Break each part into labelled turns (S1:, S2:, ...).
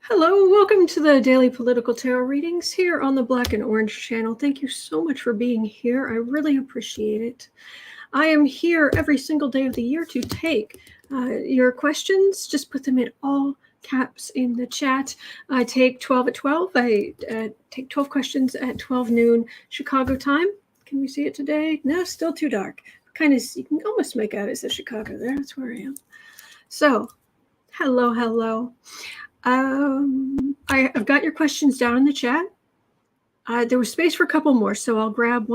S1: Hello, welcome to the Daily Political Tarot Readings here on the Black and Orange channel. Thank you so much for being here. I really appreciate it. I am here every single day of the year to take your questions. Just put them in all caps in the chat. I take 12 at 12. I take 12 questions at 12 noon Chicago time. Can we see it today? No, still too dark. You can almost make out it says Chicago there. That's where I am. So, hello. I've got your questions down in the chat. There was space for a couple more, so I'll grab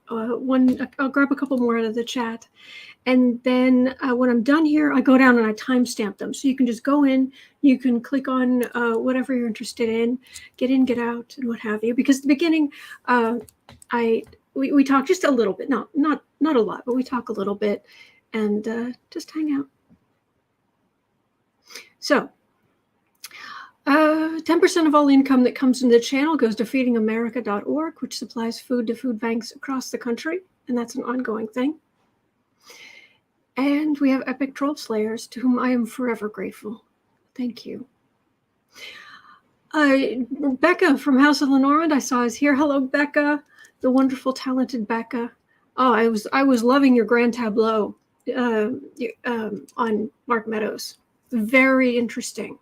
S1: I'll grab a couple more out of the chat. And then when I'm done here, I go down and I timestamp them. So you can just go in, you can click on whatever you're interested in, get in, get out, and what have you. Because at the beginning, we talk just a little bit, not a lot, but we talk a little bit and just hang out. So 10% of all income that comes into the channel goes to feedingamerica.org, which supplies food to food banks across the country, and that's an ongoing thing. And we have epic troll slayers, to whom I am forever grateful. Thank you. Becca from House of Lenormand, I saw is here. Hello, Becca, the wonderful, talented Becca. Oh, I was loving your grand tableau on Mark Meadows. Very interesting.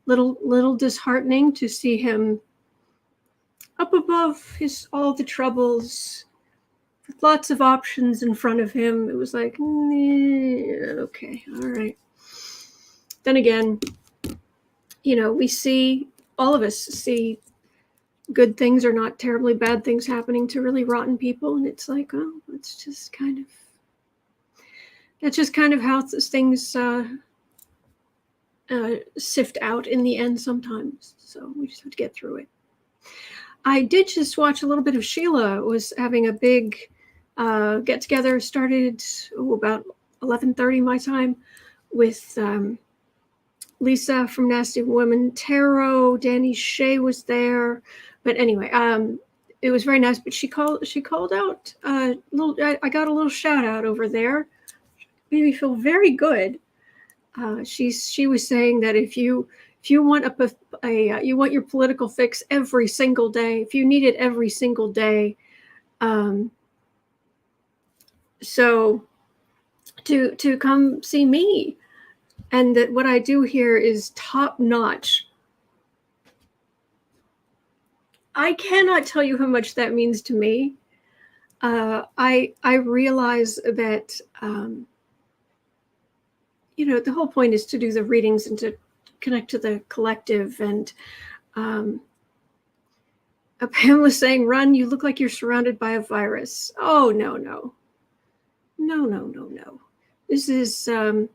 S1: Little disheartening to see him up above all the troubles with lots of options in front of him. It was like, okay, all right. Then again, all of us see good things are not terribly bad things happening to really rotten people, and it's like, oh, it's just kind of how things sift out in the end sometimes. So we just have to get through it. I did just watch a little bit of Sheila was having a big get together, started about 11:30 my time with Lisa from Nasty Women Tarot. Danny Shea was there. But anyway, it was very nice. But she called out I got a little shout out over there. Made me feel very good. She was saying that if you want you want your political fix every single day, if you need it every single day, so to come see me, and that what I do here is top notch. I cannot tell you how much that means to me. I realize that. The whole point is to do the readings and to connect to the collective. And Pamela saying, "Run, you look like you're surrounded by a virus." Oh, no. This is, I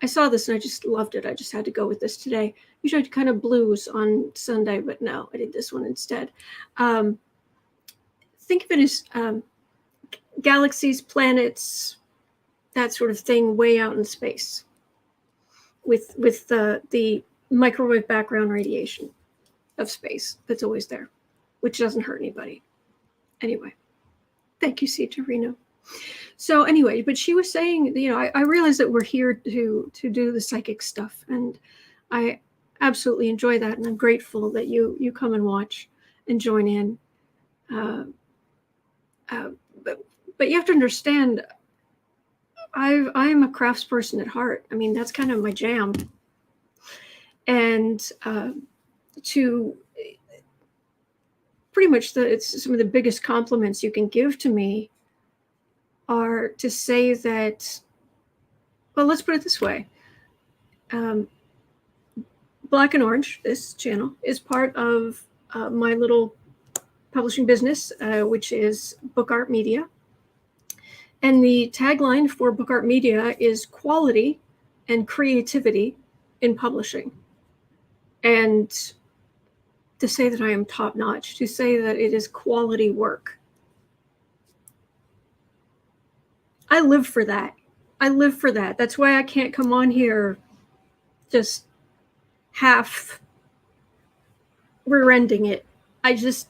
S1: saw this and I just loved it. I just had to go with this today. Usually I do kind of blues on Sunday, but no, I did this one instead. Think of it as galaxies, planets, that sort of thing way out in space with the microwave background radiation of space that's always there, which doesn't hurt anybody. Anyway, thank you, C. Torino. So anyway, but she was saying, I realize that we're here to do the psychic stuff, and I absolutely enjoy that, and I'm grateful that you come and watch and join in. But you have to understand, I am a craftsperson at heart. I mean, that's kind of my jam. And to pretty much it's some of the biggest compliments you can give to me are to say that, well, let's put it this way. Black and Orange, this channel, is part of my little publishing business, which is Book Art Media. And the tagline for Book Art Media is quality and creativity in publishing. And to say that I am top notch, to say that it is quality work. I live for that. That's why I can't come on here just half rear-ending it. I have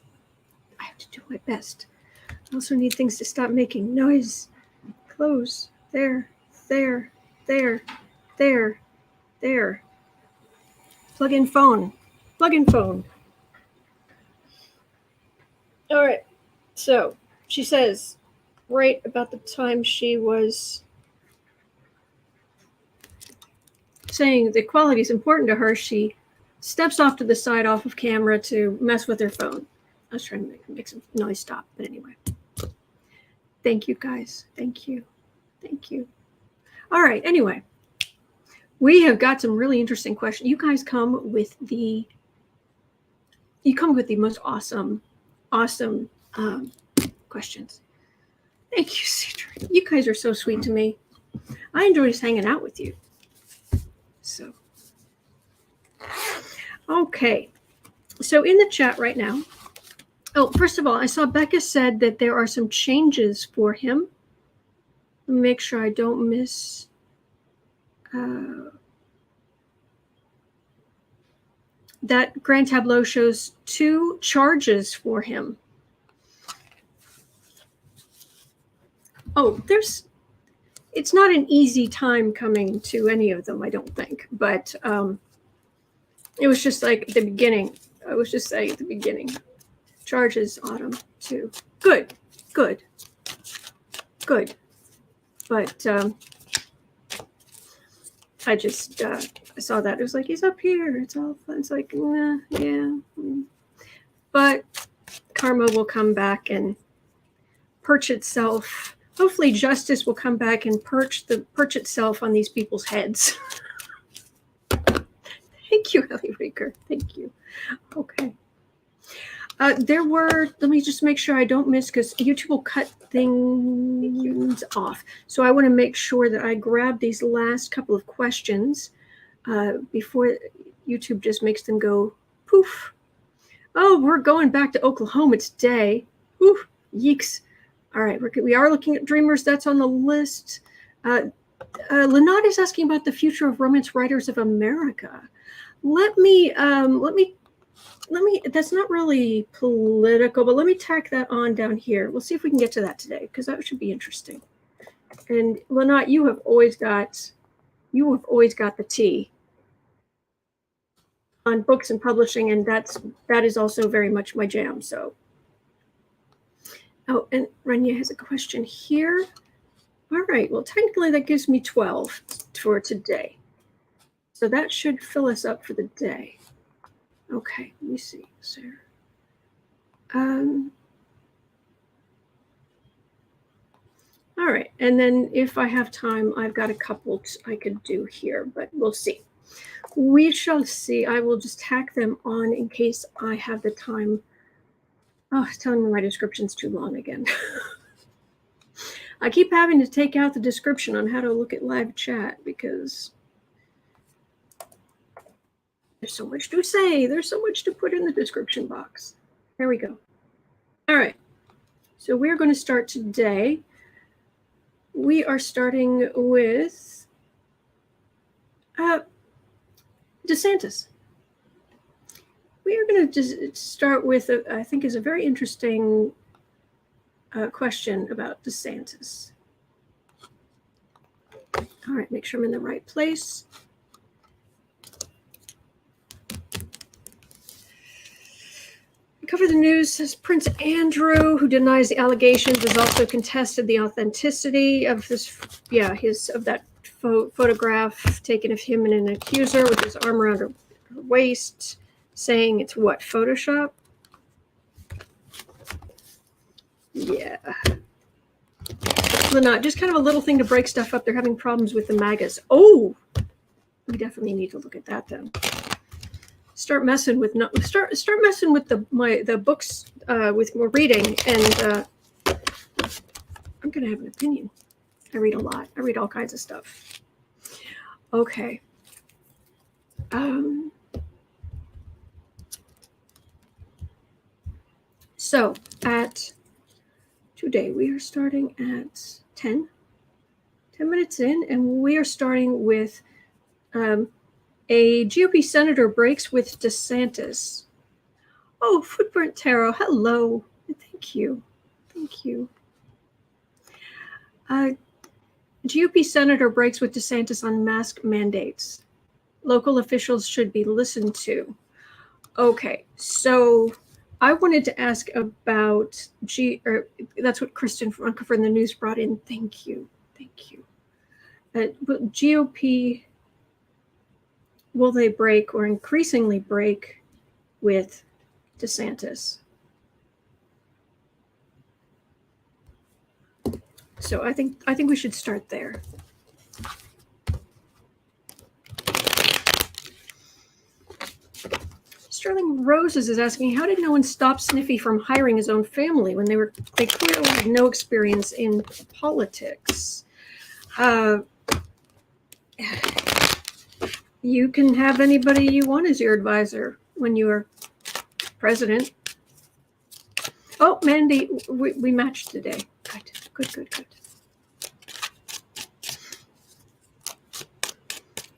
S1: to do my best. I also need things to stop making noise. Close. There. Plug in phone. Plug in phone. All right. So she says, right about the time she was saying the equality is important to her, she steps off to the side off of camera to mess with her phone. I was trying to make some noise stop, but anyway. Thank you, guys. Thank you. Thank you. All right. Anyway, we have got some really interesting questions. You guys come with the most awesome questions. Thank you, Cedric. You guys are so sweet to me. I enjoy just hanging out with you. So, okay. So in the chat right now, oh, first of all, I saw Becca said that there are some changes for him. Make sure I don't miss. That Grand Tableau shows 2 charges for him. Oh, it's not an easy time coming to any of them, I don't think. But it was just like at the beginning. I was just saying at the beginning. Charges autumn 2. Good. But I just I saw that. It was like, he's up here. It's all fun. It's like, nah, yeah. But karma will come back and perch itself. Hopefully justice will come back and perch itself on these people's heads. Thank you, Ellie Raker. Thank you. Okay. There were, let me just make sure I don't miss, because YouTube will cut things off. So I want to make sure that I grab these last couple of questions before YouTube just makes them go poof. Oh, we're going back to Oklahoma today. Whew, yeeks. All right, we are looking at Dreamers. That's on the list. Lynette is asking about the future of romance writers of America. Let me, that's not really political, but let me tack that on down here. We'll see if we can get to that today, because that should be interesting. And Lynette, you have always got the tea on books and publishing, and that is also very much my jam. So, oh, and Renya has a question here. All right, well, technically that gives me 12 for today. So that should fill us up for the day. Okay, let me see, Sarah. All right, and then if I have time, I've got a couple I could do here, but we'll see. We shall see. I will just tack them on in case I have the time. Oh, it's telling me my description's too long again. I keep having to take out the description on how to look at live chat because there's so much to say. There's so much to put in the description box. There we go. All right. So we're going to start today. We are starting with DeSantis. We are going to just start with, I think, is a very interesting question about DeSantis. All right, make sure I'm in the right place. Cover the news says Prince Andrew, who denies the allegations, has also contested the authenticity of that photograph taken of him and an accuser with his arm around her waist, saying it's what, Photoshop? Yeah. Lynette, just kind of a little thing to break stuff up. They're having problems with the MAGAs. Oh, we definitely need to look at that then. Start messing with the books with more reading, and I'm gonna have an opinion. I read a lot. I read all kinds of stuff. Okay. So today we are starting at 10 minutes in, and we are starting with a GOP senator breaks with DeSantis. Oh, Footprint Tarot, hello. Thank you. Thank you. GOP senator breaks with DeSantis on mask mandates. Local officials should be listened to. Okay, so I wanted to ask about that's what Kristen from the News brought in. Thank you. GOP, will they break or increasingly break with DeSantis? So I think we should start there. Sterling Roses is asking, how did no one stop Sniffy from hiring his own family when they clearly had no experience in politics? You can have anybody you want as your advisor when you are president. Oh, Mandy, we matched today. Good.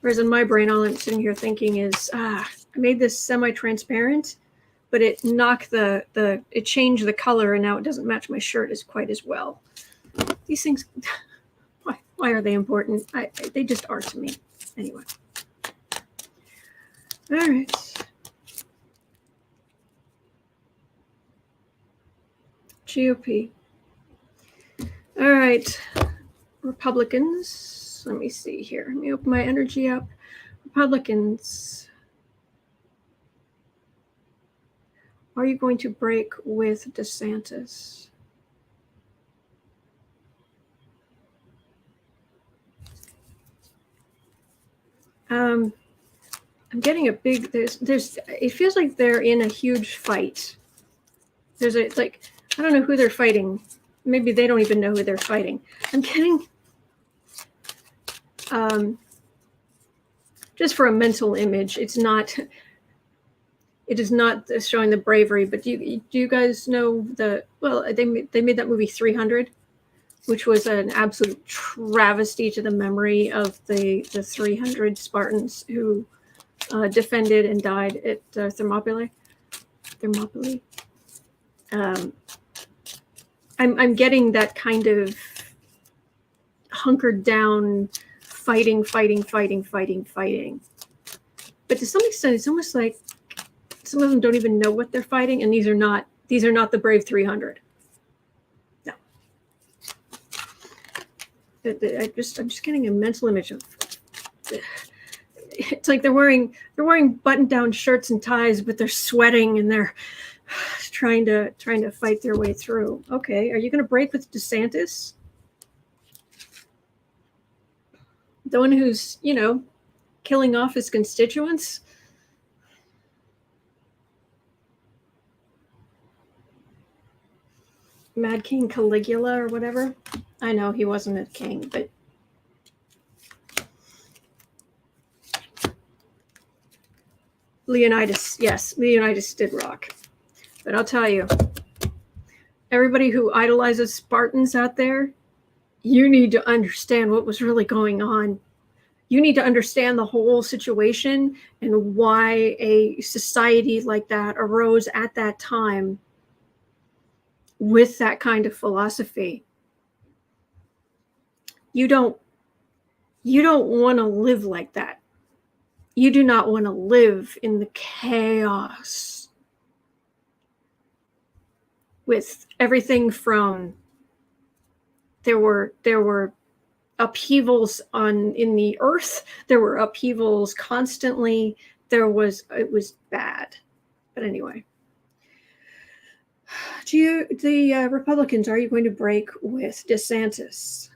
S1: Whereas in my brain, all I'm sitting here thinking is, I made this semi-transparent, but it knocked it changed the color, and now it doesn't match my shirt as quite as well. These things, why are they important? They just are to me. Anyway. All right. GOP. All right. Republicans. Let me see here. Let me open my energy up. Republicans. Are you going to break with DeSantis? I'm getting a big, it feels like they're in a huge fight. I don't know who they're fighting. Maybe they don't even know who they're fighting. I'm getting, just for a mental image, it is not showing the bravery, but do you guys know they made that movie 300, which was an absolute travesty to the memory of the 300 Spartans who defended and died at Thermopylae. I'm getting that kind of hunkered down, fighting. But to some extent, it's almost like some of them don't even know what they're fighting, and these are not the brave 300. No. I'm just getting a mental image of. It's like they're wearing button-down shirts and ties, but they're sweating and they're trying to fight their way through. Okay, are you going to break with DeSantis? The one who's, killing off his constituents? Mad King Caligula or whatever? I know he wasn't a king, but Leonidas, yes, Leonidas did rock. But I'll tell you, everybody who idolizes Spartans out there, you need to understand what was really going on. You need to understand the whole situation and why a society like that arose at that time with that kind of philosophy. You don't want to live like that. You do not want to live in the chaos with everything from there were upheavals in the earth. There were upheavals constantly. It was bad. But anyway, the Republicans, are you going to break with DeSantis?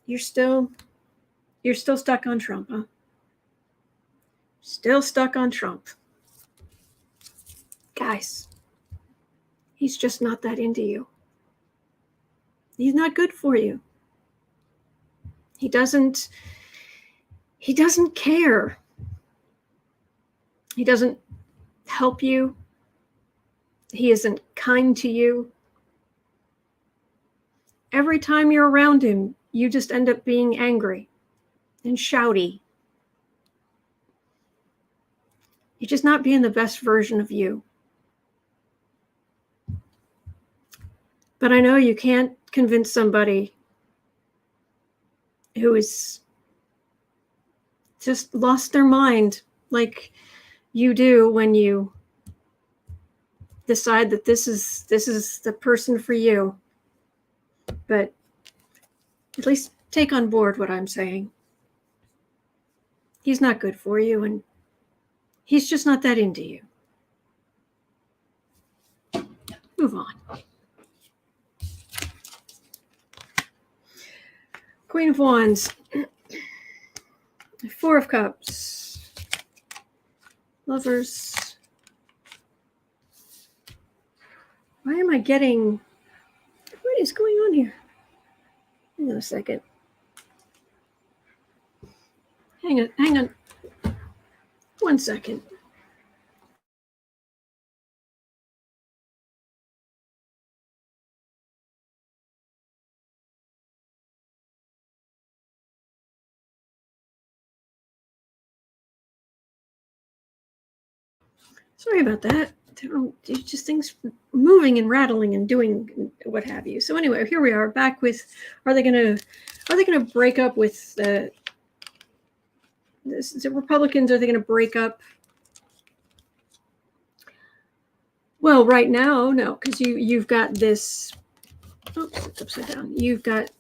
S1: You're still stuck on Trump, huh? Still stuck on Trump. Guys, he's just not that into you. He's not good for you. He doesn't care. He doesn't help you. He isn't kind to you. Every time you're around him, you just end up being angry and shouty. You're just not being the best version of you. But I know you can't convince somebody who is just lost their mind, like you do when you decide that this is the person for you. But at least take on board what I'm saying. He's not good for you, and he's just not that into you. Move on. Queen of Wands. Four of Cups. Lovers. Why am I getting... What is going on here? Hang on a second. Hang on. 1 second. Sorry about that. Just things moving and rattling and doing what have you. So anyway, here we are back with: Are they gonna break up with the Republicans? Are they gonna break up? Well, right now, no, because you've got this. Oops, it's upside down. You've got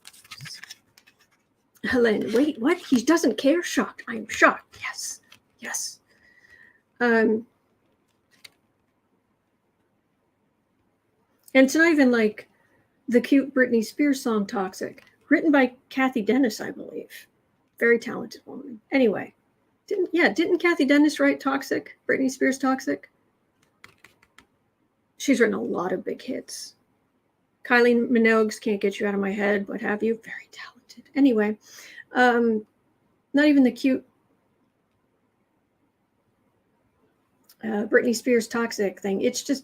S1: Helen. Wait, what? He doesn't care. Shocked. I'm shocked. Yes. And it's not even like the cute Britney Spears song Toxic, written by Kathy Dennis, I believe. Very talented woman. Anyway, didn't Kathy Dennis write Toxic? Britney Spears Toxic? She's written a lot of big hits. Kylie Minogue's Can't Get You Out of My Head, what have you. Very talented. Anyway, not even the cute Britney Spears Toxic thing. It's just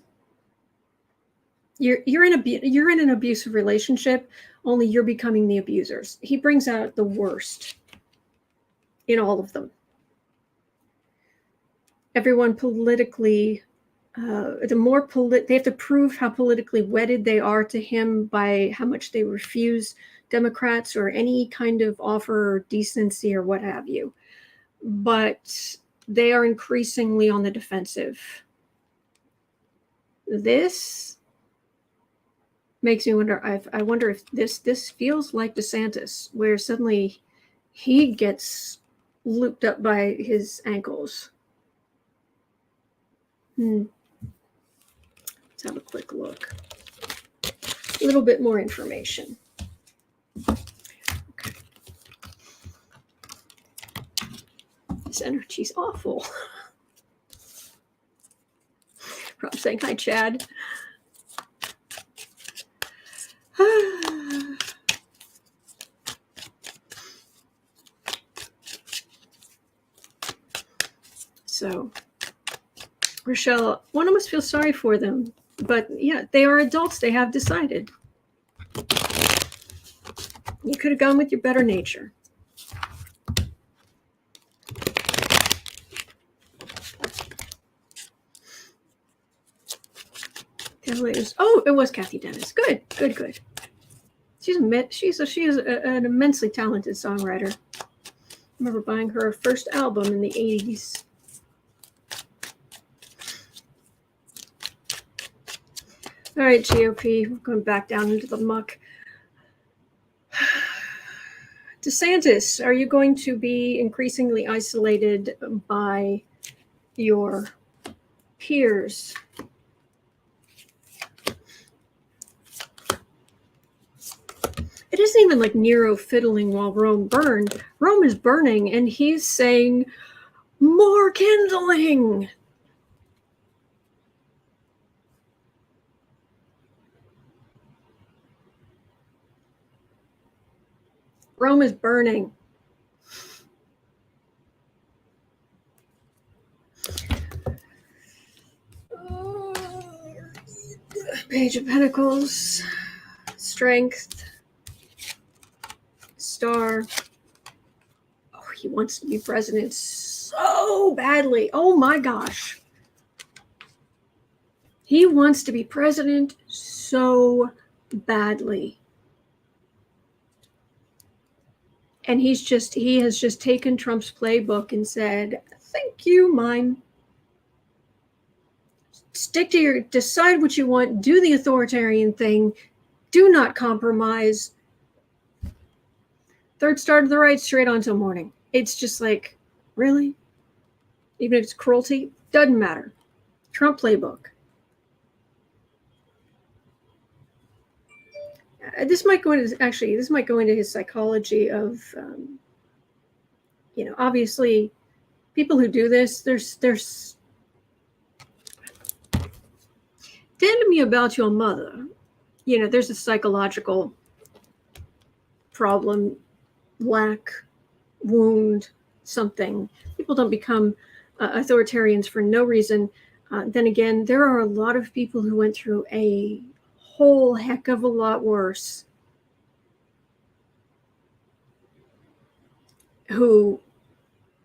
S1: you're in an abusive relationship, only you're becoming the abusers. He brings out the worst in all of them. Everyone politically, they have to prove how politically wedded they are to him by how much they refuse Democrats or any kind of offer or decency or what have you. But they are increasingly on the defensive. This makes me wonder. I wonder if this feels like DeSantis, where suddenly he gets looped up by his ankles. Let's have a quick look. A little bit more information. Okay. This energy's awful. Rob saying hi, Chad. So, Rochelle, one of us feels sorry for them, but yeah, they are adults. They have decided. You could have gone with your better nature. Oh, it was Kathy Dennis. Good. She is an immensely talented songwriter. I remember buying her first album in the 80s. All right, GOP, we're going back down into the muck. DeSantis, are you going to be increasingly isolated by your peers? It isn't even like Nero fiddling while Rome burned. Rome is burning, and he's saying, more kindling. Rome is burning. Page of Pentacles, Strength, Star. Oh, he wants to be president so badly. Oh my gosh. He wants to be president so badly. And he has just taken Trump's playbook and said, thank you, mine. Decide what you want, do the authoritarian thing, do not compromise. Third star to the right, straight on till morning. It's just like, really? Even if it's cruelty, doesn't matter. Trump playbook. This might go into his psychology of, obviously, people who do this. There's. Tell me about your mother. There's a psychological problem, lack, wound, something. People don't become authoritarians for no reason. Then again, there are a lot of people who went through a whole heck of a lot worse, who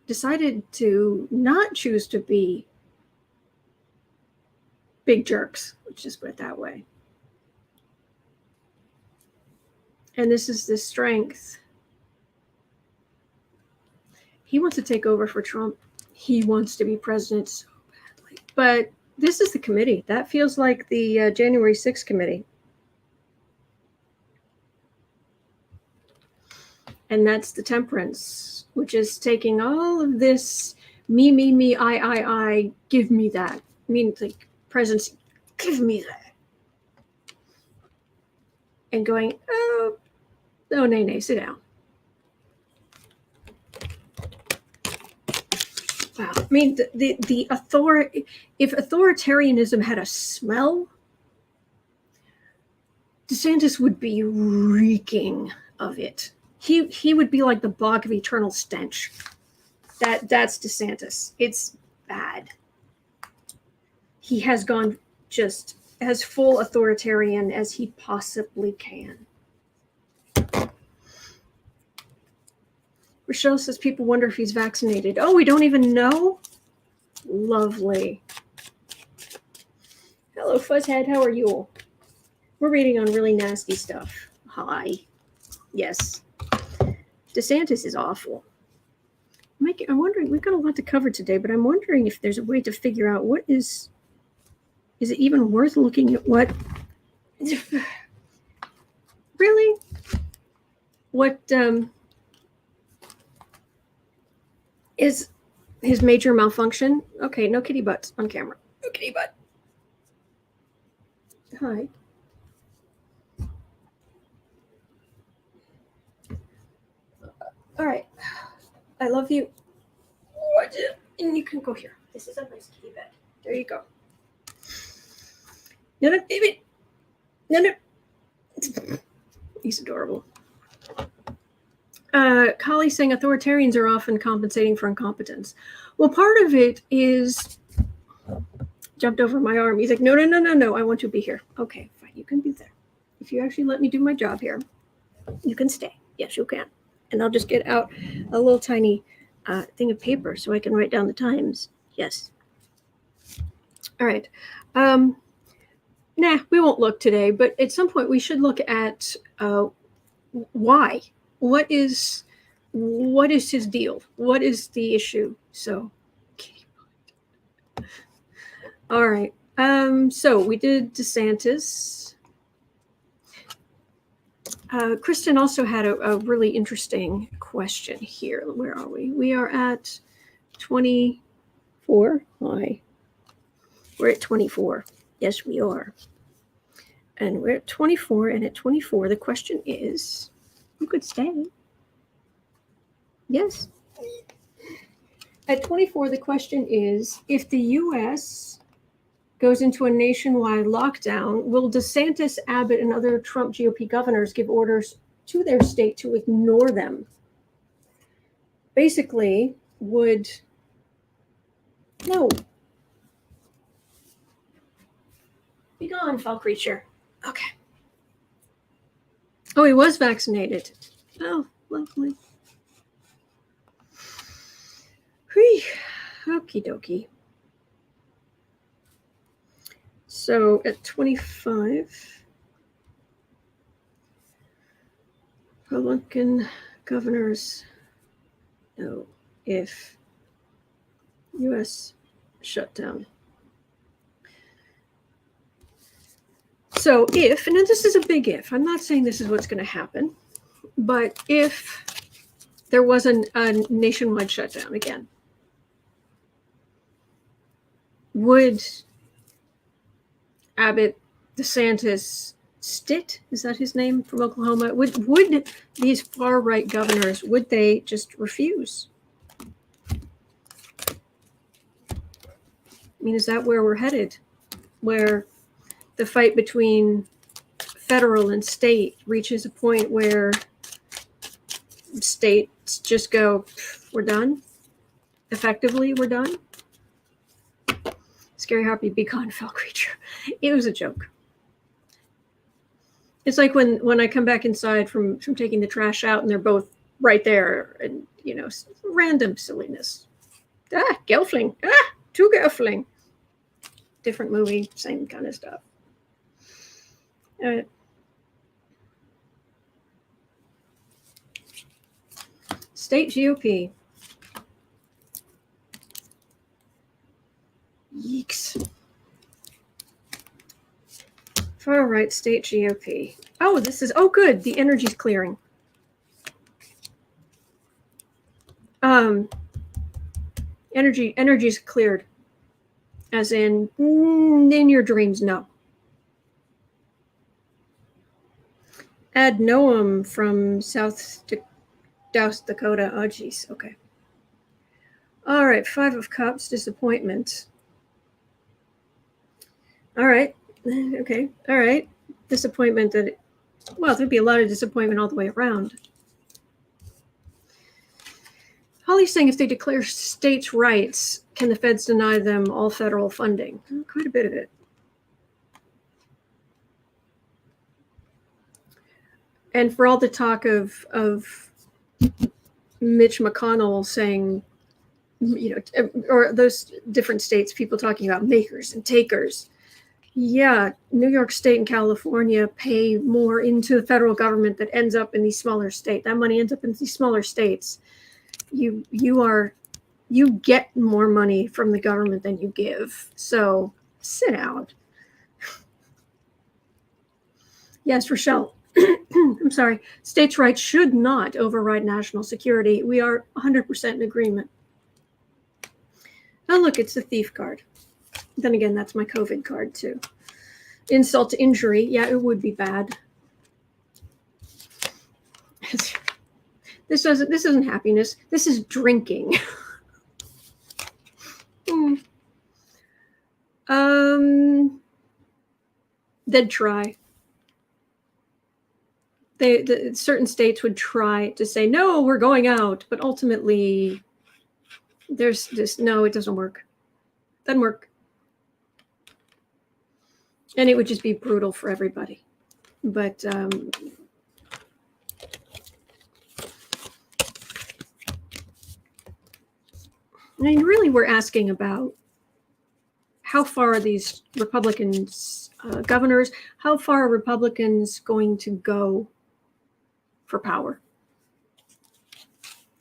S1: decided to not choose to be big jerks, let's just put it that way. And this is the strength. He wants to take over for Trump. He wants to be president so badly. But this is the committee. That feels like the January 6th committee. And that's the temperance, which is taking all of this me, I, give me that. I mean, like, presidency, give me that. And going, oh, no, nay, sit down. Wow. I mean, if authoritarianism had a smell, DeSantis would be reeking of it. He would be like the bog of eternal stench. That's DeSantis. It's bad. He has gone just as full authoritarian as he possibly can. Rochelle says people wonder if he's vaccinated. Oh, we don't even know? Lovely. Hello, Fuzzhead. How are you? We're reading on really nasty stuff. Hi. Yes. DeSantis is awful. I'm wondering, we've got a lot to cover today, but I'm wondering if there's a way to figure out what is it even worth looking at what? Really? What is his major malfunction? Okay, no kitty butts on camera. No kitty butt. Hi. All right. I love you. And you can go here. This is a nice kitty bed. There you go. No, baby. No. He's adorable. Kali saying authoritarians are often compensating for incompetence. Well, part of it is jumped over my arm. He's like, no. I want to be here. Okay, fine. You can be there. If you actually let me do my job here, you can stay. Yes, you can. And I'll just get out a little tiny thing of paper so I can write down the times. Yes. All right. Nah, we won't look today, but at some point we should look at why. What is his deal? What is the issue? So, all right. So we did DeSantis. Kristen also had a really interesting question here. Where are we? We are at 24. Hi. We're at 24. Yes, we are. And we're at 24. And at 24, the question is, you could stay. Yes. At 24, the question is, if the U.S. goes into a nationwide lockdown, will DeSantis, Abbott, and other Trump GOP governors give orders to their state to ignore them? Basically, no. Be gone, foul creature. Okay. Oh, he was vaccinated. Oh, lovely. Whee. Okie dokie. So at 25, Republican Governors know if U.S. shutdown. So if, and this is a big if, I'm not saying this is what's going to happen, but if there was a nationwide shutdown again, would Abbott, DeSantis, Stitt, is that his name, from Oklahoma, would these far-right governors, would they just refuse? I mean, is that where we're headed? Where the fight between federal and state reaches a point where states just go, we're done? Effectively, we're done? Scary Harpy, be gone, fell creature. It was a joke. It's like when I come back inside from taking the trash out and they're both right there, and random silliness. Gelfling. Two Gelfling. Different movie, same kind of stuff. State GOP. Yeeks. Far right state GOP. Oh, good. The energy's clearing. Energy's cleared. As in your dreams, no. Ad Noam from South Dakota. Oh, geez. Okay. All right. 5 of Cups, disappointment. All right. Okay. All right. Disappointment there'd be a lot of disappointment all the way around. Holly's saying if they declare states' rights, can the feds deny them all federal funding? Quite a bit of it. And for all the talk of Mitch McConnell saying, or those different states, people talking about makers and takers. Yeah, New York State and California pay more into the federal government that ends up in these smaller states. That money ends up in these smaller states. You get more money from the government than you give. So sit out. Yes, Rochelle. I'm sorry. States' rights should not override national security. We are 100% in agreement. Oh, look, it's the thief card. Then again, that's my COVID card too. Insult to injury. Yeah, it would be bad. This isn't happiness. This is drinking. They'd try. Certain states would try to say, no, we're going out. But ultimately, there's this, no, it doesn't work. Doesn't work. And it would just be brutal for everybody. But I mean, really, we're asking about how far are these Republicans, governors, how far are Republicans going to go for power?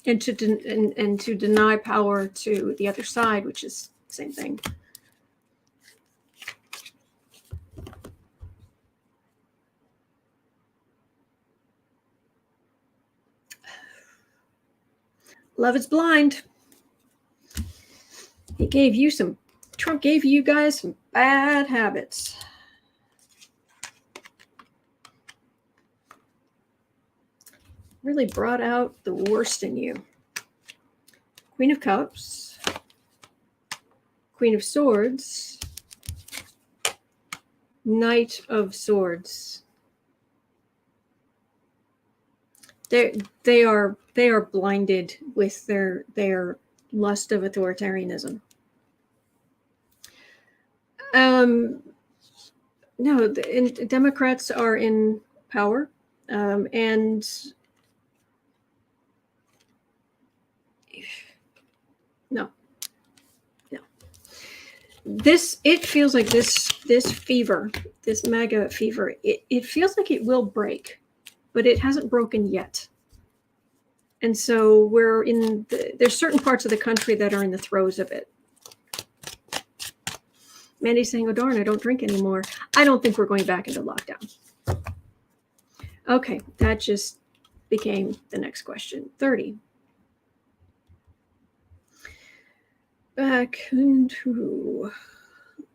S1: And to deny power to the other side, which is the same thing. Love is blind. Trump gave you guys some bad habits. Really brought out the worst in you. Queen of Cups. Queen of Swords. Knight of Swords. They are blinded with their lust of authoritarianism. No, Democrats are in power, and no. It feels like this fever, this MAGA fever. It feels like it will break, but it hasn't broken yet. And so there's certain parts of the country that are in the throes of it. Mandy's saying, oh darn, I don't drink anymore. I don't think we're going back into lockdown. Okay, that just became the next question. 30. Back into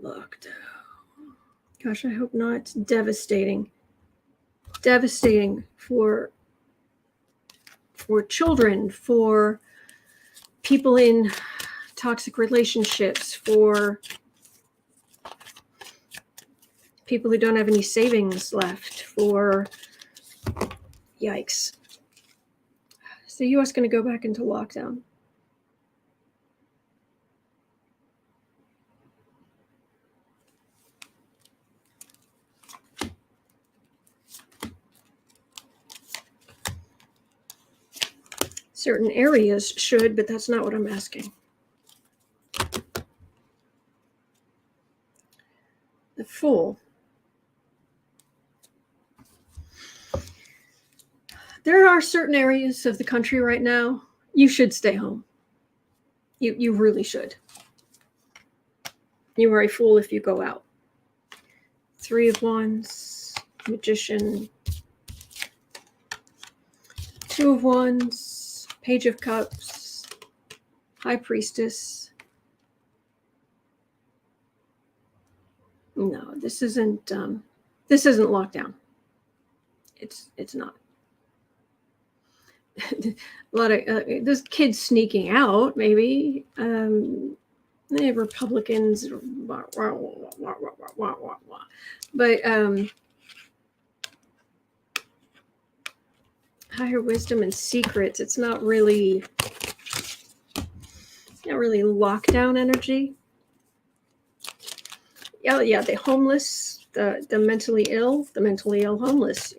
S1: lockdown. Gosh, I hope not. It's devastating. Devastating for children, for people in toxic relationships, for people who don't have any savings left, for yikes. Is the U.S. going to go back into lockdown? Certain areas should, but that's not what I'm asking. The Fool. There are certain areas of the country right now, you should stay home. You really should. You are a fool if you go out. 3 of Wands, Magician, 2 of Wands, Page of Cups, High Priestess. No, this isn't lockdown. It's not. A lot of those kids sneaking out, maybe. Republicans, but higher wisdom and secrets. It's not really lockdown energy. Yeah, the homeless, the mentally ill homeless.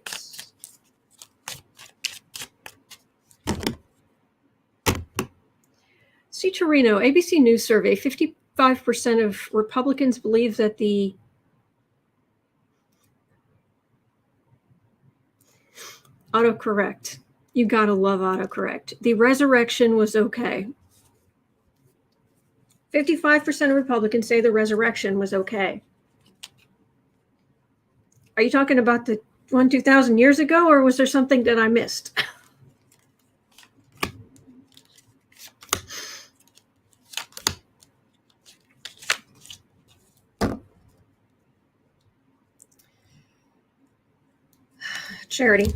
S1: See, Torino, ABC News survey, 55% of Republicans believe that the autocorrect, you gotta love autocorrect. The resurrection was okay. 55% of Republicans say the resurrection was okay. Are you talking about the one 2,000 years ago, or was there something that I missed? Charity.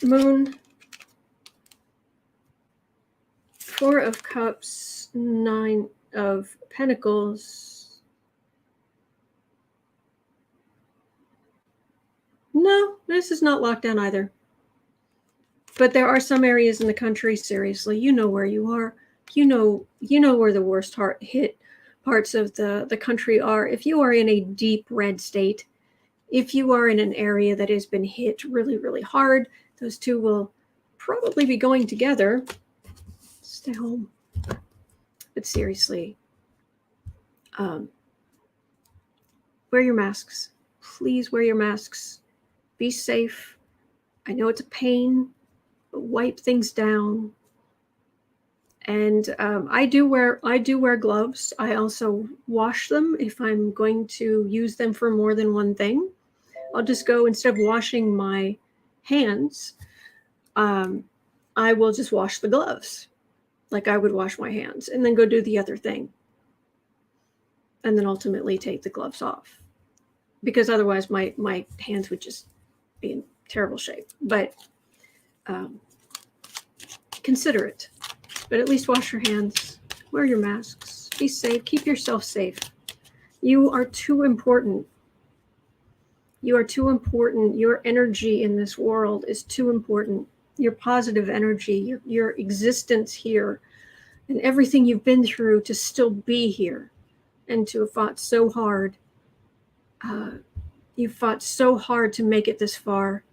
S1: Moon. 4 of Cups, 9 of Pentacles. No, this is not lockdown either. But there are some areas in the country, seriously, you know where you are. You know where the worst hit parts of the country are. If you are in a deep red state, if you are in an area that has been hit really, really hard, those two will probably be going together. Stay home. But seriously, wear your masks. Please wear your masks. Be safe. I know it's a pain, but wipe things down. And I do wear gloves. I also wash them if I'm going to use them for more than one thing. I'll just go, instead of washing my hands, I will just wash the gloves like I would wash my hands, and then go do the other thing. And then ultimately take the gloves off, because otherwise my hands would just be in terrible shape. But consider it. But at least wash your hands, wear your masks, be safe, keep yourself safe. You are too important. You are too important. Your energy in this world is too important. Your positive energy, your existence here, and everything you've been through to still be here and to have fought so hard. You fought so hard to make it this far.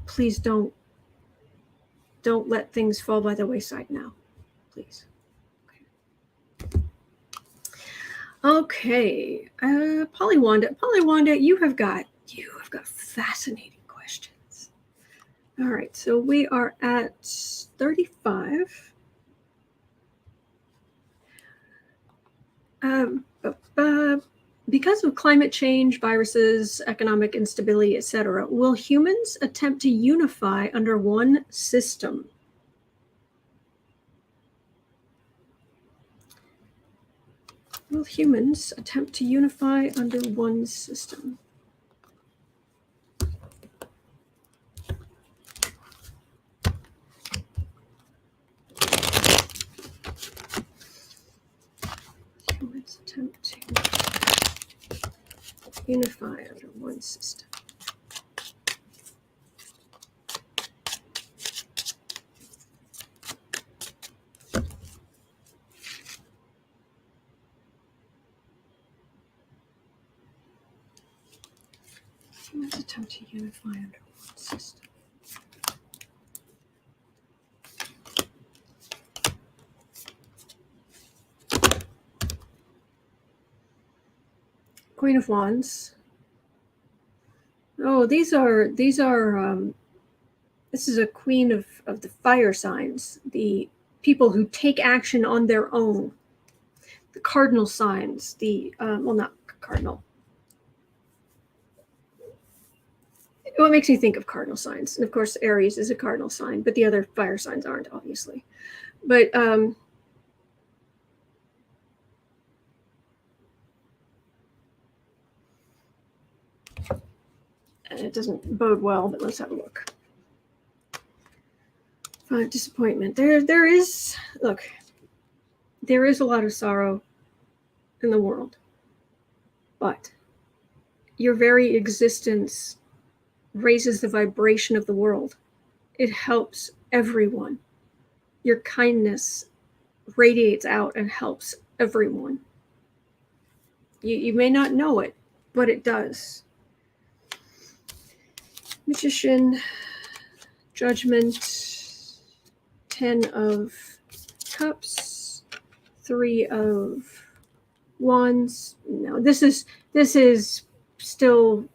S1: Please don't let things fall by the wayside now, please. Okay, Polly Wanda, you have got fascinating questions. All right, so we are at 35. Because of climate change, viruses, economic instability, etc., will humans attempt to unify under one system? Will humans attempt to unify under one system? Humans attempt to unify under one system. Humans attempt to unify under one system. Queen of Wands. Oh, this is a queen of the fire signs, the people who take action on their own. The cardinal signs, well, not cardinal. Well, it makes me think of cardinal signs. And of course, Aries is a cardinal sign, but the other fire signs aren't, obviously. But it doesn't bode well, but let's have a look. 5, disappointment. There is a lot of sorrow in the world, but your very existence raises the vibration of the world. It helps everyone. Your kindness radiates out and helps everyone. You may not know it, but it does. Magician, Judgment, 10 of Cups, 3 of Wands. No, this is still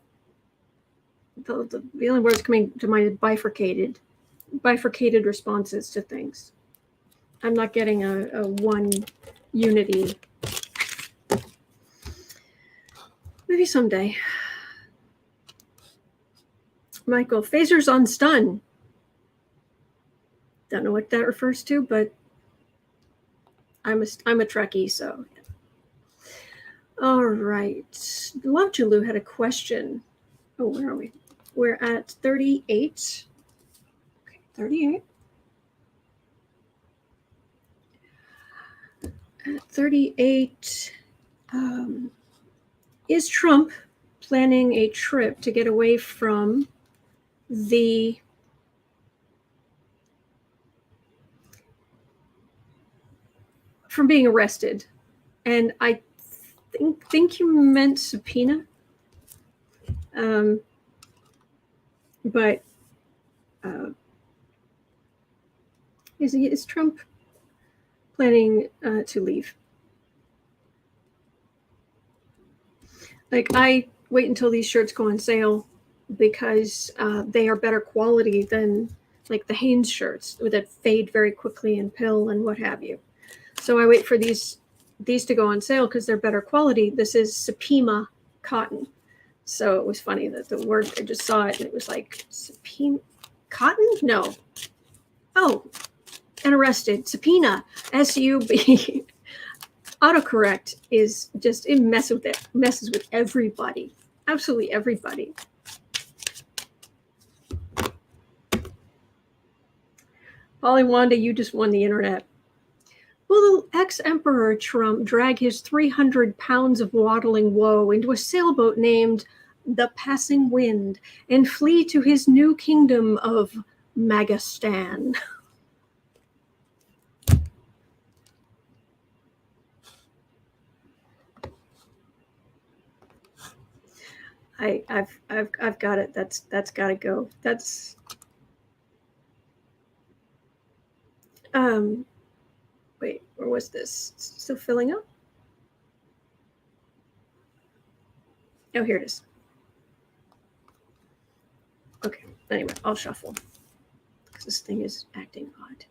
S1: the only words coming to mind is bifurcated responses to things. I'm not getting a one unity. Maybe someday. Michael, phasers on stun. Don't know what that refers to, but I'm a Trekkie, so. All right. Love Julu had a question. Oh, where are we? We're at 38. Okay, 38. At 38, is Trump planning a trip to get away from being arrested? And I think you meant subpoena. But is Trump planning to leave? Like, I wait until these shirts go on sale because they are better quality than like the Hanes shirts that fade very quickly and pill and what have you. So I wait for these to go on sale because they're better quality. This is subpoena cotton. So it was funny that the word, I just saw it and it was like, subpoena cotton? No. Oh, and arrested. Subpoena. S-U-B. Autocorrect is just, it messes with everybody. Absolutely everybody. Polly Wanda, you just won the internet. Will the ex-emperor Trump drag his 300 pounds of waddling woe into a sailboat named the Passing Wind and flee to his new kingdom of Magastan? I've got it. That's got to go. That's wait, where was this? Still filling up? Oh, here it is. Okay. Anyway, I'll shuffle. because this thing is acting odd.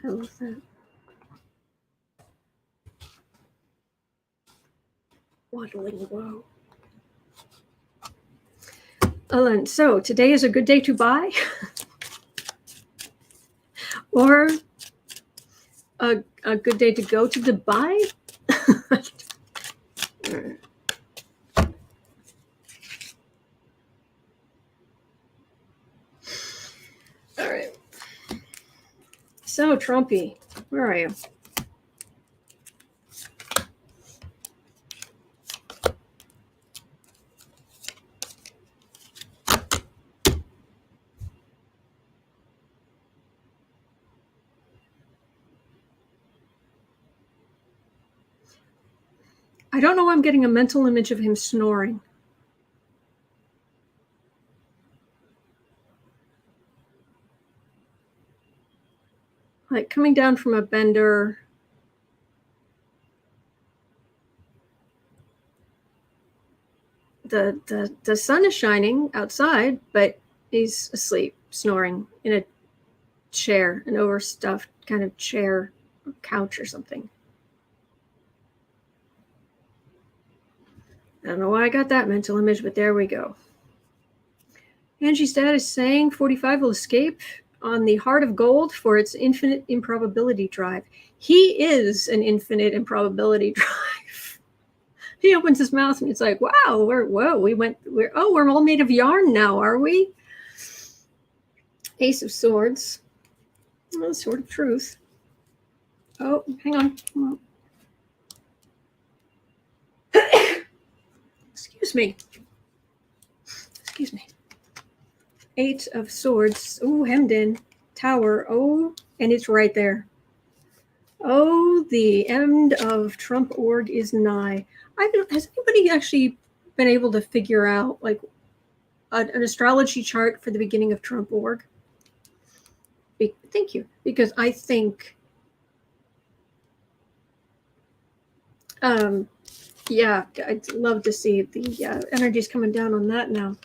S1: I love that. Waddling, whoa. Ellen, so today is a good day to buy? Or a good day to go to Dubai? All right. So, Trumpy, where are you? I don't know why I'm getting a mental image of him snoring. Like coming down from a bender. The sun is shining outside, but he's asleep, snoring in a chair, an overstuffed kind of chair or couch or something. I don't know why I got that mental image, but there we go. Angie Stat is saying 45 will escape on the heart of gold for its infinite improbability drive. He is an infinite improbability drive. He opens his mouth and it's like, wow, we're all made of yarn now, are we? Ace of Swords. Oh, Sword of Truth. Oh, hang on. Excuse me. Eight of Swords. Oh, hemmed in. Tower. Oh, and it's right there. Oh, the end of Trump org is nigh. Has anybody actually been able to figure out like an astrology chart for the beginning of Trump org? Thank you. Because I think, yeah, I'd love to see the energies coming down on that now.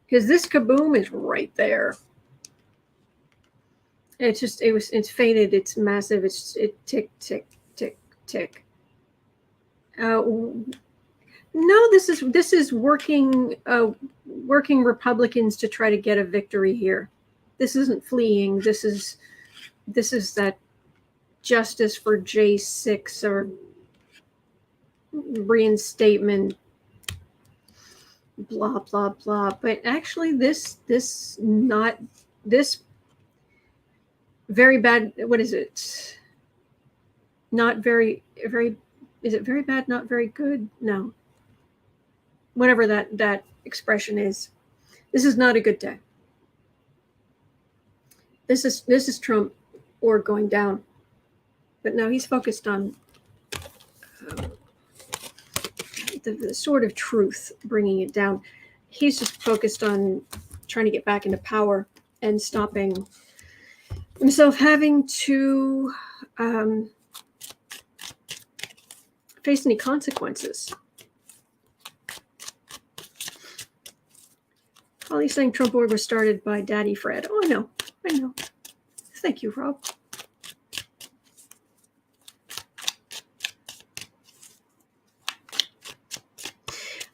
S1: Because this kaboom is right there. It's faded. It's massive. It tick, tick, tick, tick. No, this is working Republicans to try to get a victory here. This isn't fleeing. This is that justice for J6 or reinstatement, blah blah blah. But actually, this very bad. What is it? Not very. Is it very bad? Not very good? No. Whatever that expression is. This is not a good day. This is Trump or going down. But no, he's focused on the Sword of Truth, bringing it down. He's just focused on trying to get back into power and stopping himself having to face any consequences. Holly's saying Trump org was started by Daddy Fred. Oh, I know. Thank you, Rob.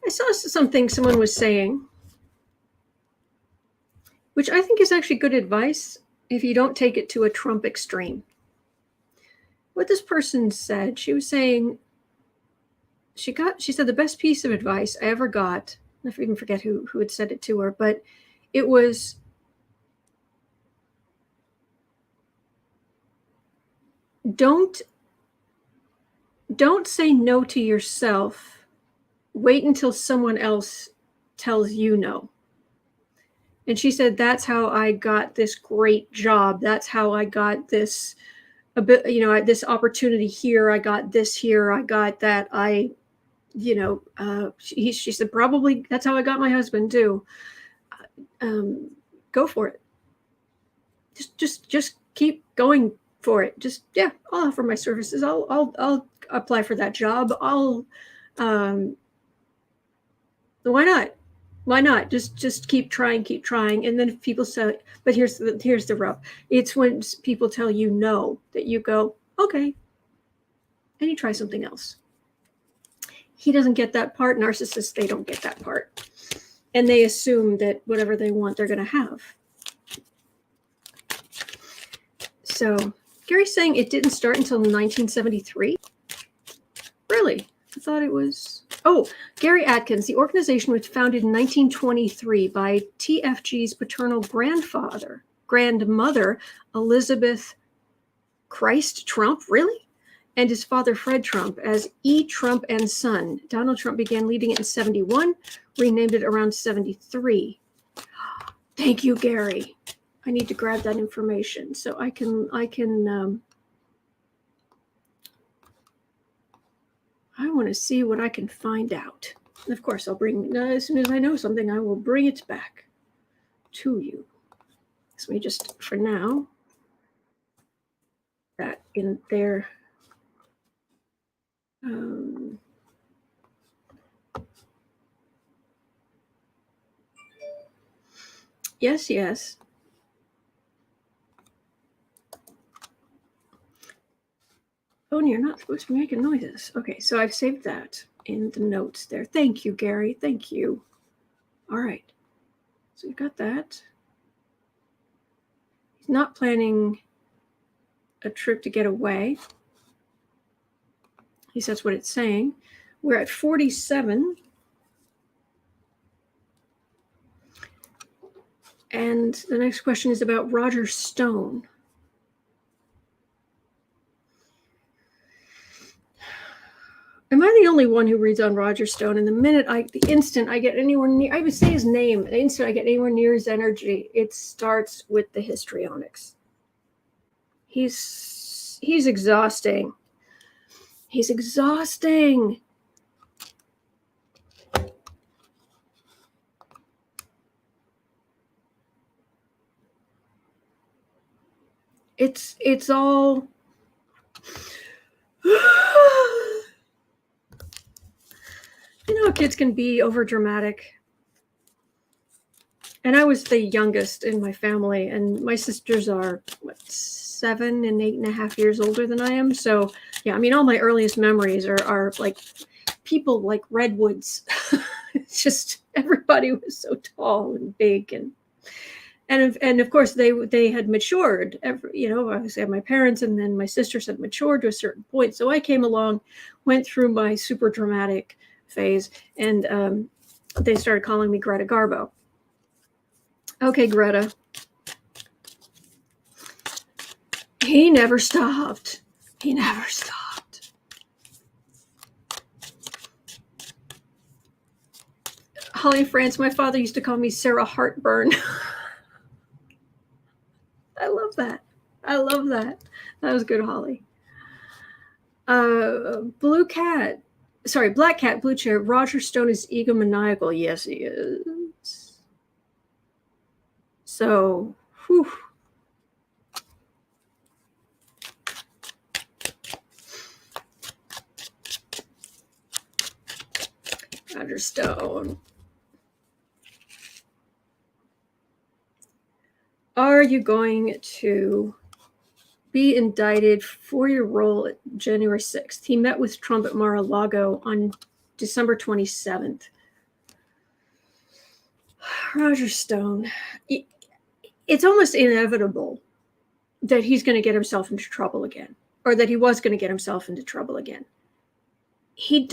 S1: I saw something someone was saying, which I think is actually good advice if you don't take it to a Trump extreme. What this person said, she was saying, she said the best piece of advice I ever got, I even forget who had said it to her, but it was, don't say no to yourself. Wait until someone else tells you no. And she said, that's how I got this great job. That's how I got this, this opportunity here. I got this here. I got that. She said, probably that's how I got my husband too. Go for it. Just keep going for it. Just, yeah, I'll offer my services. I'll apply for that job. Why not? Why not? Just keep trying. And then if people say, but here's the rub. It's when people tell you no that you go, okay, and you try something else. He doesn't get that part. Narcissists, they don't get that part. And they assume that whatever they want, they're going to have. So Gary's saying it didn't start until 1973. Really? I thought it was... Oh, Gary Atkins. The organization was founded in 1923 by TFG's paternal grandmother, Elizabeth Christ Trump. Really? And his father, Fred Trump, as E. Trump and Son. Donald Trump began leading it in 71, renamed it around 73. Thank you, Gary. I need to grab that information so I can I want to see what I can find out. And of course, I'll bring, as soon as I know something, I will bring it back to you. So we just, for now, that in there. Yes. Oh, you're not supposed to be making noises. Okay, so I've saved that in the notes there. Thank you, Gary. Thank you. All right. So we've got that. He's not planning a trip to get away. At least that's what it's saying. We're at 47. And the next question is about Roger Stone. Am I the only one who reads on Roger Stone? And the instant I get anywhere near, I would say his name, the instant I get anywhere near his energy, it starts with the histrionics. He's exhausting. He's exhausting. It's all you know, kids can be over dramatic. And I was the youngest in my family, and my sisters are 7 and 8.5 years older than I am. So yeah, I mean, all my earliest memories are like people like redwoods. It's just everybody was so tall and big, and of course they had matured. Obviously I had my parents, and then my sisters had matured to a certain point. So I came along, went through my super dramatic phase, and they started calling me Greta Garbo. Okay, Greta. He never stopped. He never stopped. Holly France, my father used to call me Sarah Heartburn. I love that. I love that. That was good, Holly. Black Cat, Blue Chair. Roger Stone is egomaniacal. Yes, he is. So, whew. Roger Stone. Are you going to be indicted for your role at January 6th? He met with Trump at Mar-a-Lago on December 27th. Roger Stone. It's almost inevitable that he's going to get himself into trouble again, or that he was going to get himself into trouble again. He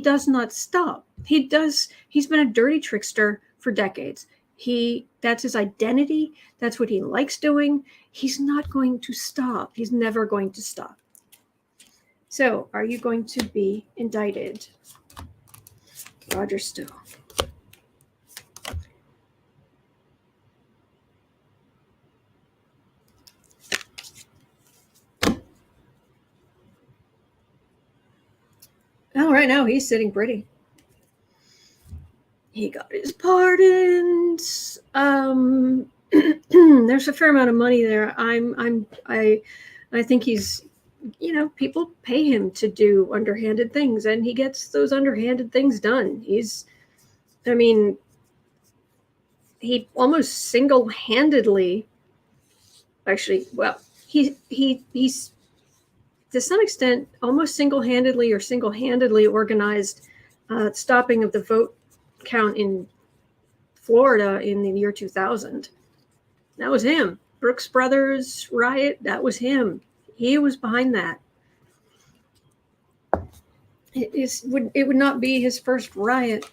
S1: does not stop. He's been a dirty trickster for decades. That's his identity. That's what he likes doing. He's not going to stop. He's never going to stop. So, are you going to be indicted, Roger Stone? Oh, right now he's sitting pretty. He got his pardons. There's a fair amount of money there. I think he's, people pay him to do underhanded things, and he gets those underhanded things done. He almost single-handedly, he's to some extent almost single-handedly organized stopping of the vote count in Florida in the year 2000. That was him. Brooks Brothers riot, that was him. He was behind that. It would not be his first riot.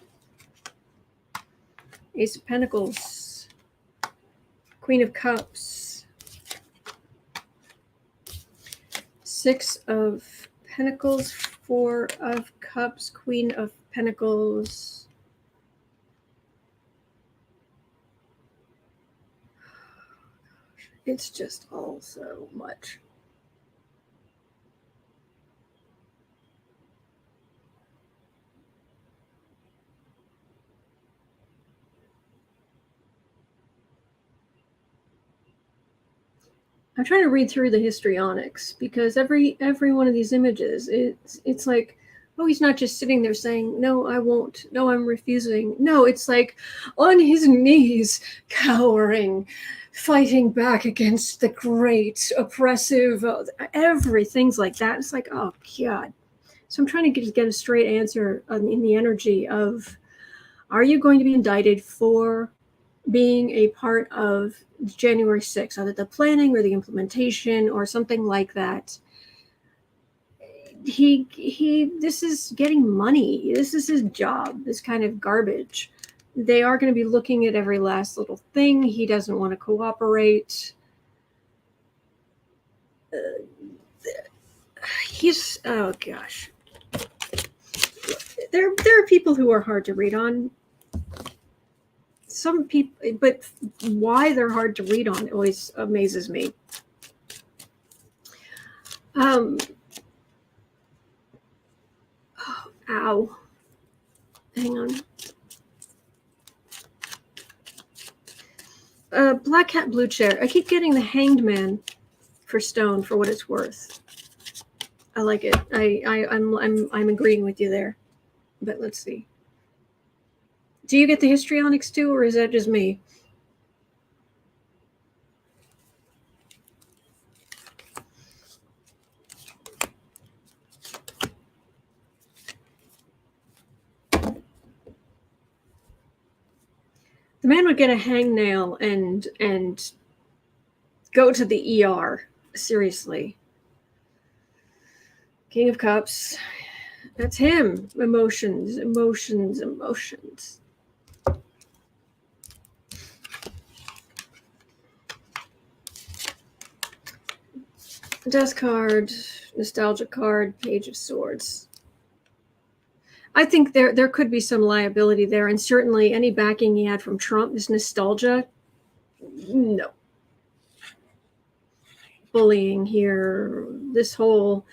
S1: Ace of Pentacles, Queen of Cups, Six of Pentacles, Four of Cups, Queen of Pentacles. It's just all so much. I'm trying to read through the histrionics, because every one of these images, it's like, oh, he's not just sitting there saying, no, I won't. No, I'm refusing. No, it's like on his knees, cowering, fighting back against the great, oppressive, everything's like that. It's like, oh, God. So I'm trying to get a straight answer in the energy of, are you going to be indicted for being a part of January 6th, either the planning or the implementation or something like that? This is getting money. This is his job, this kind of garbage. They are going to be looking at every last little thing. He doesn't want to cooperate. Oh gosh. There are people who are hard to read on. Some people, but why they're hard to read on always amazes me. Oh, ow. Hang on. Black Cat, Blue Chair. I keep getting the Hanged Man for Stone for what it's worth. I like it. I'm agreeing with you there. But let's see. Do you get the histrionics too, or is that just me? The man would get a hangnail and go to the ER. Seriously. King of Cups. That's him. Emotions, emotions, emotions. Death card, nostalgia card, Page of Swords. I think there could be some liability there, and certainly any backing he had from Trump is nostalgia. No. Bullying here. This whole,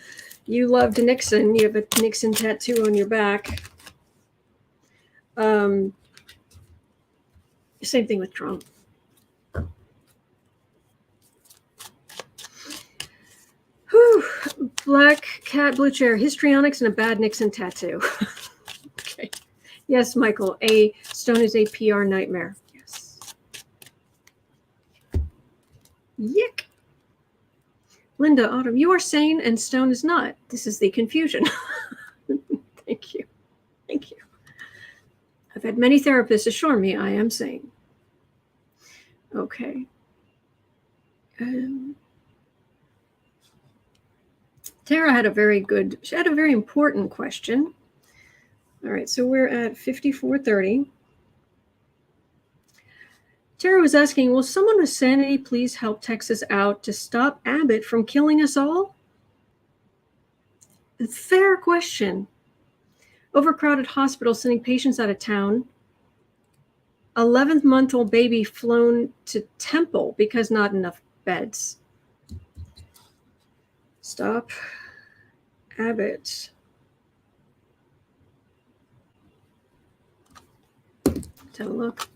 S1: you loved Nixon, you have a Nixon tattoo on your back. Same thing with Trump. Whew. Black Cat, Blue Chair, histrionics, and a bad Nixon tattoo. Okay. Yes, Michael, a stone is a PR nightmare. Yes. Yick. Linda, Autumn, you are sane and stone is not. This is the confusion. Thank you. Thank you. I've had many therapists assure me I am sane. Okay. Tara had a very important question. All right, so we're at 5430. Tara was asking, will someone with sanity please help Texas out to stop Abbott from killing us all? Fair question. Overcrowded hospital sending patients out of town. 11-month-old baby flown to Temple because not enough beds. Stop Abbott. Let's have a look.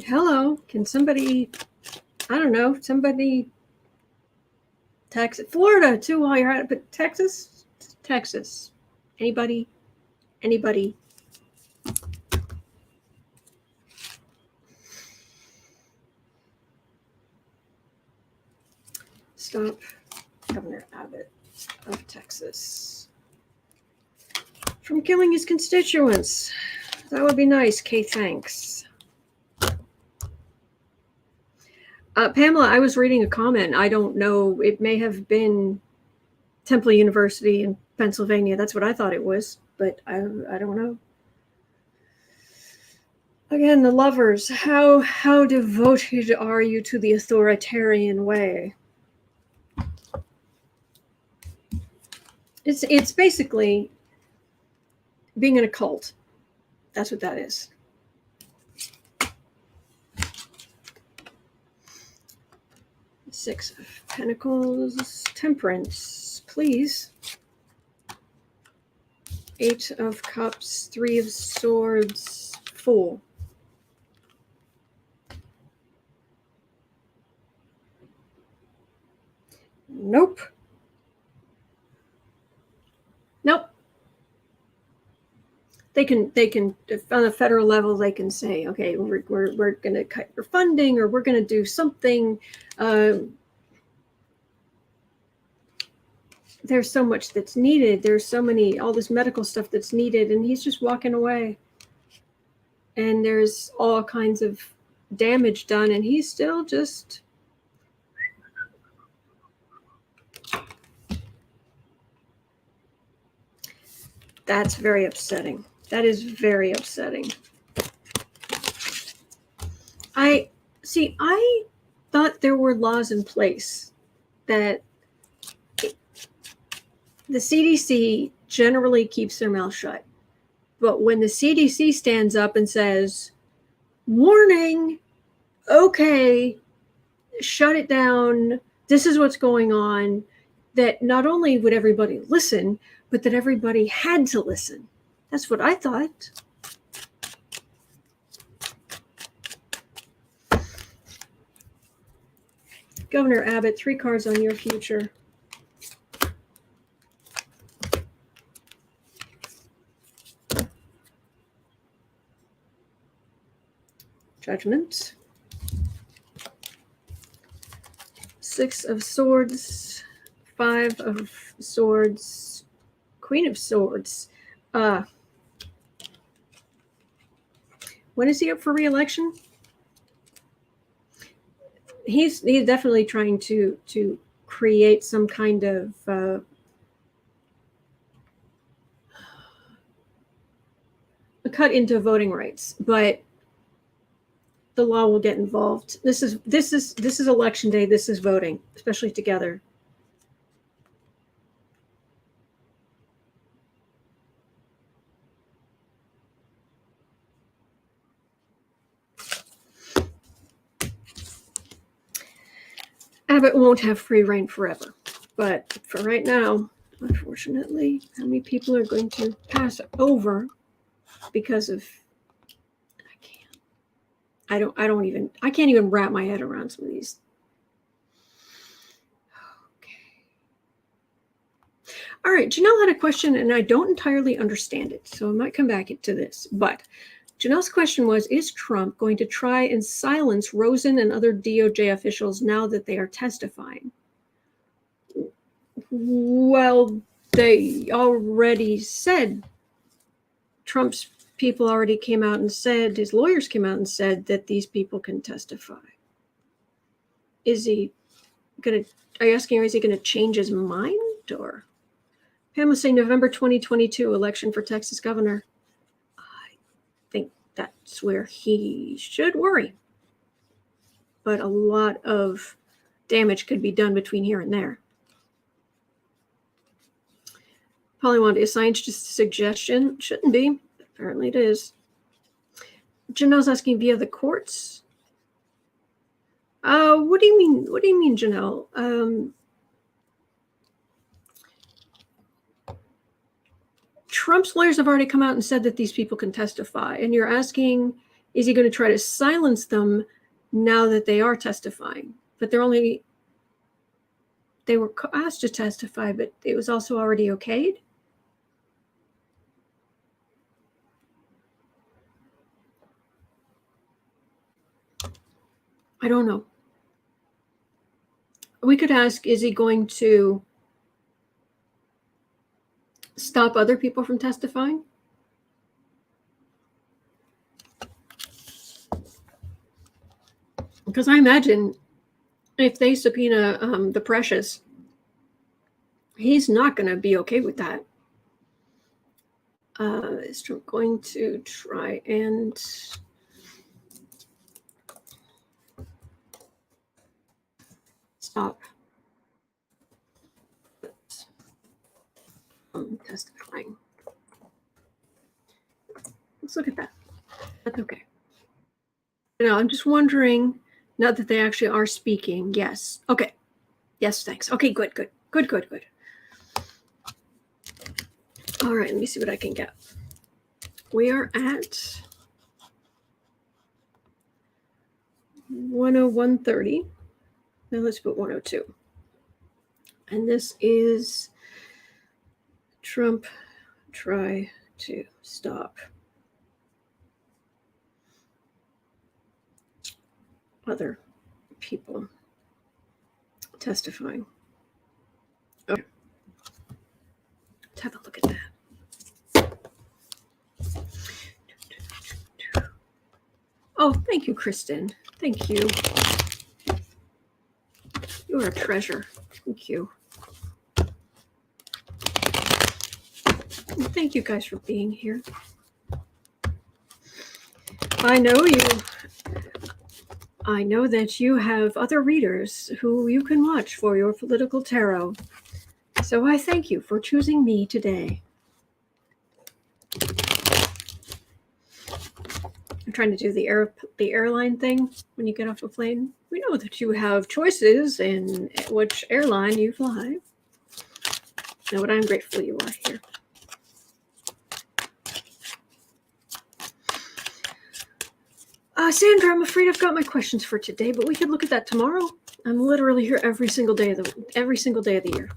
S1: Hello, can somebody, I don't know, somebody, Texas, Florida too while you're at it, but Texas. Anybody? Stop Governor Abbott of Texas from killing his constituents. That would be nice. Kay, thanks. Pamela, I was reading a comment. I don't know. It may have been Temple University in Pennsylvania. That's what I thought it was, but I don't know. Again, the lovers. How devoted are you to the authoritarian way? It's basically being in a cult. That's what that is. Six of Pentacles, Temperance, please. Eight of Cups, Three of Swords, Fool. Nope. Nope. They can on a federal level, they can say, okay, we're going to cut your funding, or we're going to do something. There's so much that's needed. There's all this medical stuff that's needed, and he's just walking away. And there's all kinds of damage done, and he's still just... That's very upsetting. That is very upsetting. I thought there were laws in place that the CDC generally keeps their mouth shut. But when the CDC stands up and says, warning, okay, shut it down, this is what's going on, that not only would everybody listen, but that everybody had to listen. That's what I thought. Governor Abbott, 3 cards on your future. Judgment. 6 of Swords, 5 of Swords, Queen of Swords. When is he up for re-election? He's definitely trying to create some kind of a cut into voting rights, but the law will get involved. This is election day. This is voting, especially together. Abbott won't have free reign forever, but for right now, unfortunately, how many people are going to pass over because of... I can't even wrap my head around some of these. Okay. All right, Janelle had a question, and I don't entirely understand it, so I might come back to this. But Janelle's question was, is Trump going to try and silence Rosen and other DOJ officials now that they are testifying? Well, they already said, Trump's people already came out and said, his lawyers came out and said that these people can testify. Is he going to, are you asking, is he going to change his mind? Or Pamela saying November 2022 election for Texas governor. I think that's where he should worry. But a lot of damage could be done between here and there. Pollywand, is science just a suggestion? Shouldn't be. Apparently it is. Janelle's asking via the courts. What do you mean? What do you mean, Janelle? Trump's lawyers have already come out and said that these people can testify, and you're asking Is he going to try to silence them now that they are testifying? But they were asked to testify, but it was also already okayed? I don't know. We could ask, is he going to stop other people from testifying? Because I imagine if they subpoena the Precious, he's not going to be okay with that. Is Trump going to try and stop testifying? Let's look at that. That's okay. No, I'm just wondering, not that they actually are speaking. Yes. Okay. Yes, thanks. Okay, good. All right, let me see what I can get. We are at 101.30. Now let's put 102. And this is Trump try to stop other people testifying. Okay. Let's have a look at that. Oh, thank you, Kristen. Thank you. You are a treasure. Thank you. And thank you guys for being here. I know that you have other readers who you can watch for your political tarot. So I thank you for choosing me today. I'm trying to do the airline thing when you get off a plane. We know that you have choices in which airline you fly. Know what I'm grateful you are here. Sandra, I'm afraid I've got my questions for today, but we could look at that tomorrow. I'm literally here every single day of the year.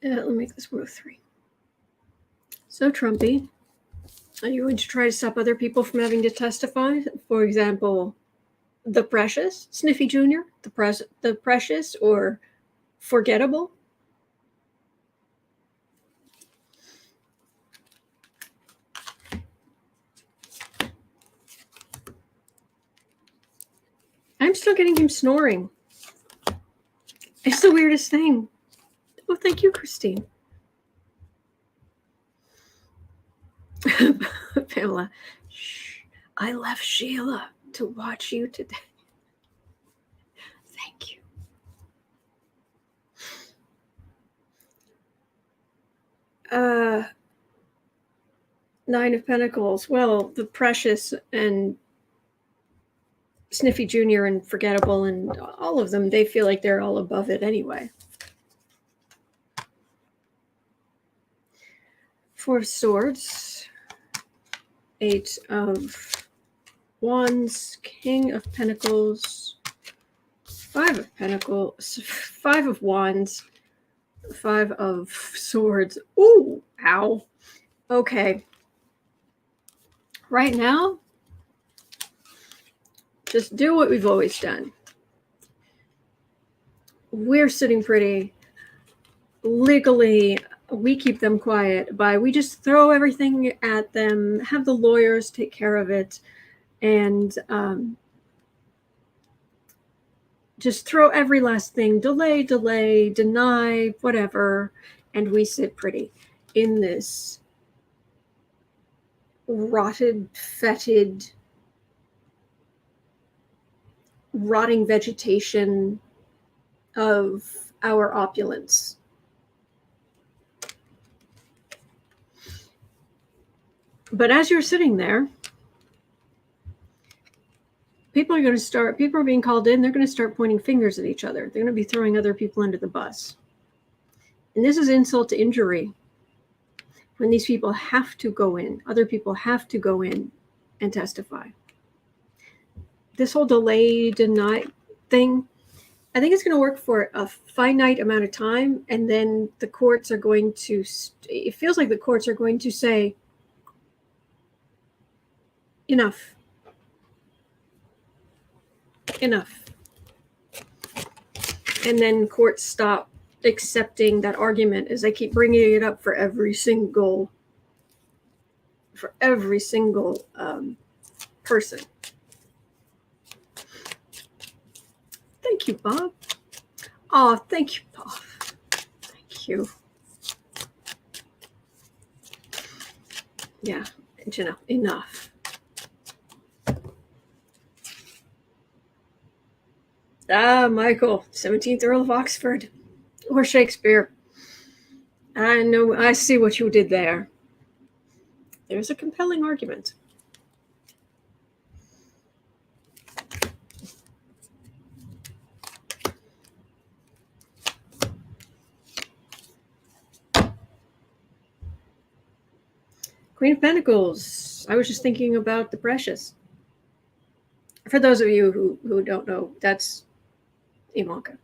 S1: Let me make this 103. So, Trumpy, are you going to try to stop other people from having to testify? For example, the Precious, Sniffy Jr., the Precious, or Forgettable? I'm still getting him snoring. It's the weirdest thing. Oh, thank you, Christine. Pamela, shh. I left Sheila to watch you today. Thank you. Nine of Pentacles. Well, the Precious and Sniffy Jr. and Forgettable and all of them, they feel like they're all above it anyway. Four of Swords. Eight of Wands. King of Pentacles. Five of Pentacles. Five of Wands. Five of Swords. Ooh, ow. Okay. Right now, just do what we've always done. We're sitting pretty. Legally, we keep them quiet we just throw everything at them, have the lawyers take care of it, and just throw every last thing, delay, deny, whatever, and we sit pretty in this rotted, fetid, rotting vegetation of our opulence. But as you're sitting there, people are being called in, they're going to start pointing fingers at each other. They're going to be throwing other people under the bus. And this is insult to injury. when these people have to go in, other people have to go in and testify. This whole delay, deny thing, I think it's going to work for a finite amount of time, and then the courts are going to, it feels like the courts are going to say, enough. Enough. And then courts stop accepting that argument as they keep bringing it up for every single person. Thank you, Bob. Oh, thank you, Bob. Thank you. Yeah, enough. Michael, 17th Earl of Oxford, or Shakespeare. I know, I see what you did there. There's a compelling argument. Queen of Pentacles. I was just thinking about the Precious. For those of you who don't know, that's Ivanka.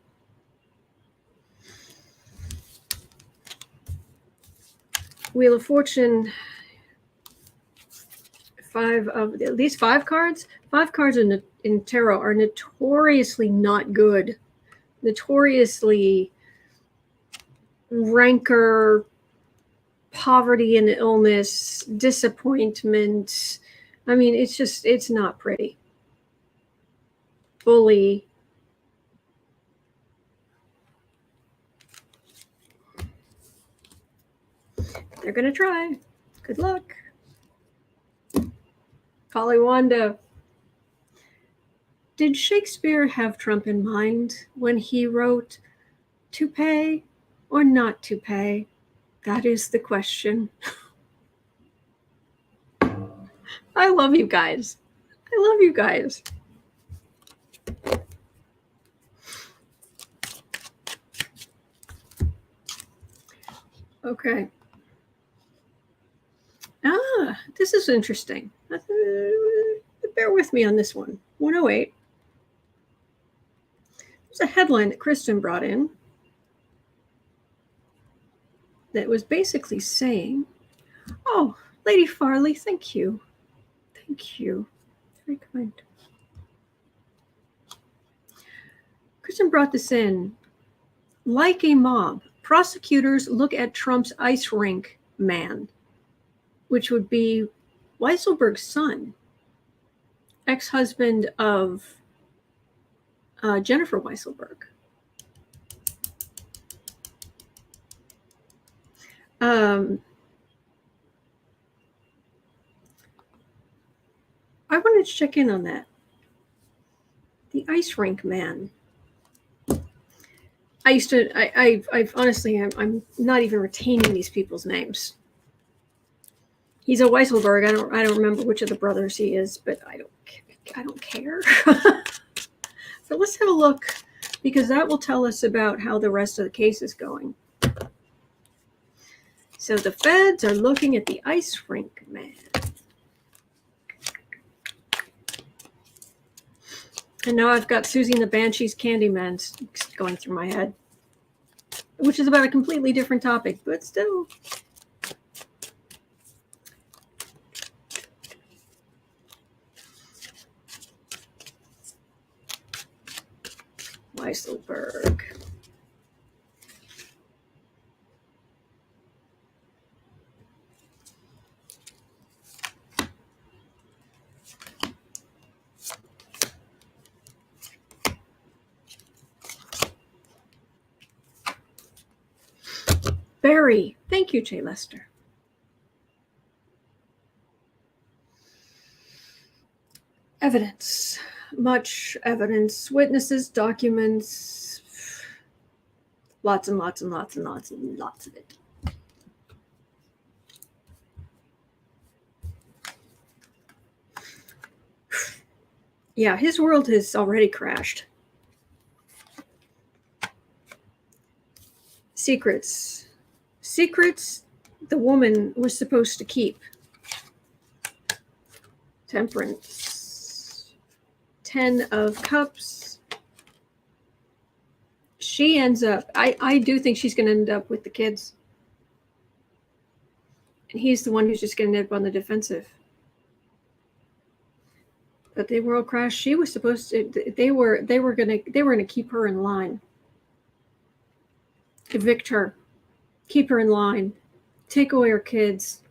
S1: Wheel of Fortune. At least five cards. 5 cards in tarot are notoriously not good. Notoriously rancor, poverty and illness, disappointment. I mean, it's not pretty. Bully. They're going to try. Good luck. Wanda. Did Shakespeare have Trump in mind when he wrote to pay or not to pay? That is the question. I love you guys. I love you guys. Okay. This is interesting. Bear with me on this one. 108. There's a headline that Kristen brought in that was basically saying, oh, Lady Farley, thank you. Thank you. Very kind. Kristen brought this in. Like a mob, prosecutors look at Trump's ice rink man, which would be Weisselberg's son, ex-husband of Jennifer Weisselberg. I wanted to check in on that. The ice rink man. I've honestly, I'm not even retaining these people's names. He's a Weisselberg. I don't remember which of the brothers he is, but I don't care. So let's have a look, because that will tell us about how the rest of the case is going. So the feds are looking at the ice rink man. And now I've got Susie and the Banshees Candyman going through my head, which is about a completely different topic, but still. Weisselberg. Barry. Thank you, Jay Lester. Evidence. Much evidence. Witnesses, documents. Lots and lots and lots and lots and lots of it. Yeah, his world has already crashed. Secrets. Secrets the woman was supposed to keep. Temperance. 10 of Cups. She ends up, I do think she's going to end up with the kids. And he's the one who's just going to end up on the defensive. But the world crash, she was supposed to, they were going to keep her in line. Evict her. Keep her in line. Take away her kids.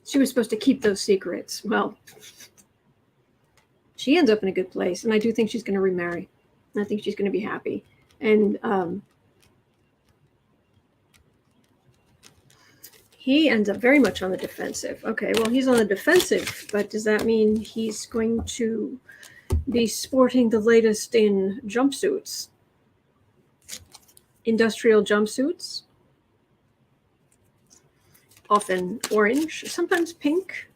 S1: She was supposed to keep those secrets. Well, she ends up in a good place, and I do think she's going to remarry. I think she's going to be happy. And he ends up very much on the defensive. Okay, well, he's on the defensive, but does that mean he's going to be sporting the latest in jumpsuits? Industrial jumpsuits? Often orange, sometimes pink.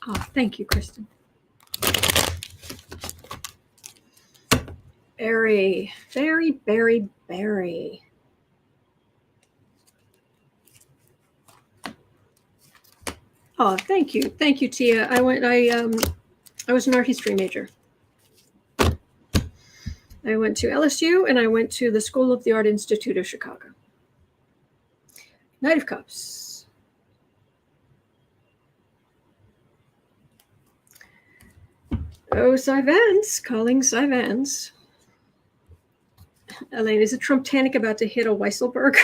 S1: Oh, thank you, Kristen. Berry. Oh, thank you, Tia. I was an art history major. I went to LSU, and I went to the School of the Art Institute of Chicago. Knight of Cups. Oh, Cy Vance, calling Cy Vance. Elaine, is a Trump-tanic about to hit a Weisselberg?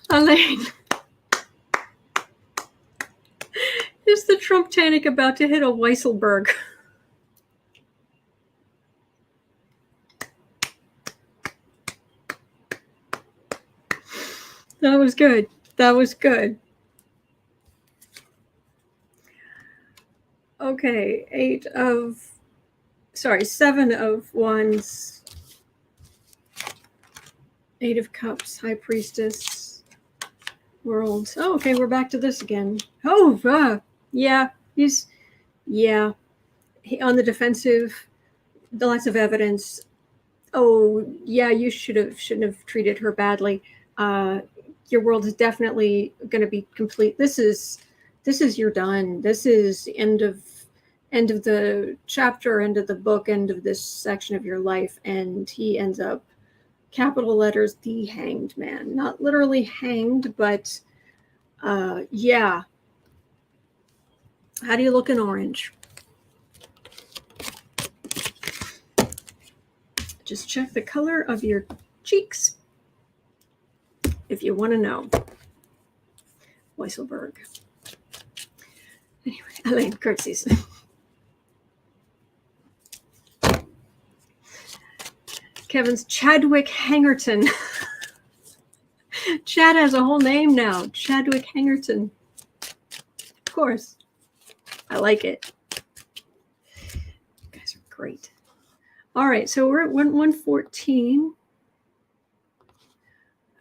S1: Elaine, is the Trump-tanic about to hit a Weisselberg? That was good. Okay, 7 of Wands. 8 of Cups, High Priestess, World. Oh, okay, we're back to this again. Oh, yeah, he's on the defensive. Lots of evidence. Oh, yeah, you shouldn't have treated her badly. Your world is definitely going to be complete. This is you're done. This is end of the chapter, end of the book, end of this section of your life, and he ends up, capital letters, the hanged man. Not literally hanged, but yeah. How do you look in orange? Just check the color of your cheeks if you want to know. Weisselberg. Anyway, Elaine, curtsies. Kevin's Chadwick Hangerton. Chad has a whole name now. Chadwick Hangerton. Of course. I like it. You guys are great. All right, so we're at 114.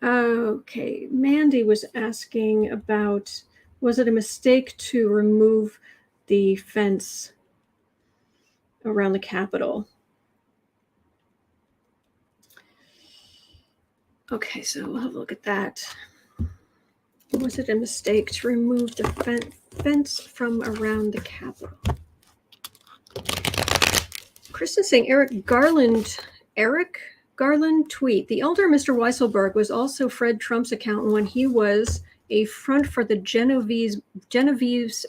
S1: Okay, Mandy was asking about, was it a mistake to remove the fence around the Capitol? Okay, so we'll have a look at that. Was it a mistake to remove the fence from around the Capitol? Kristen's saying Eric Garland tweet. The elder Mr. Weisselberg was also Fred Trump's accountant when he was a front for the Genovese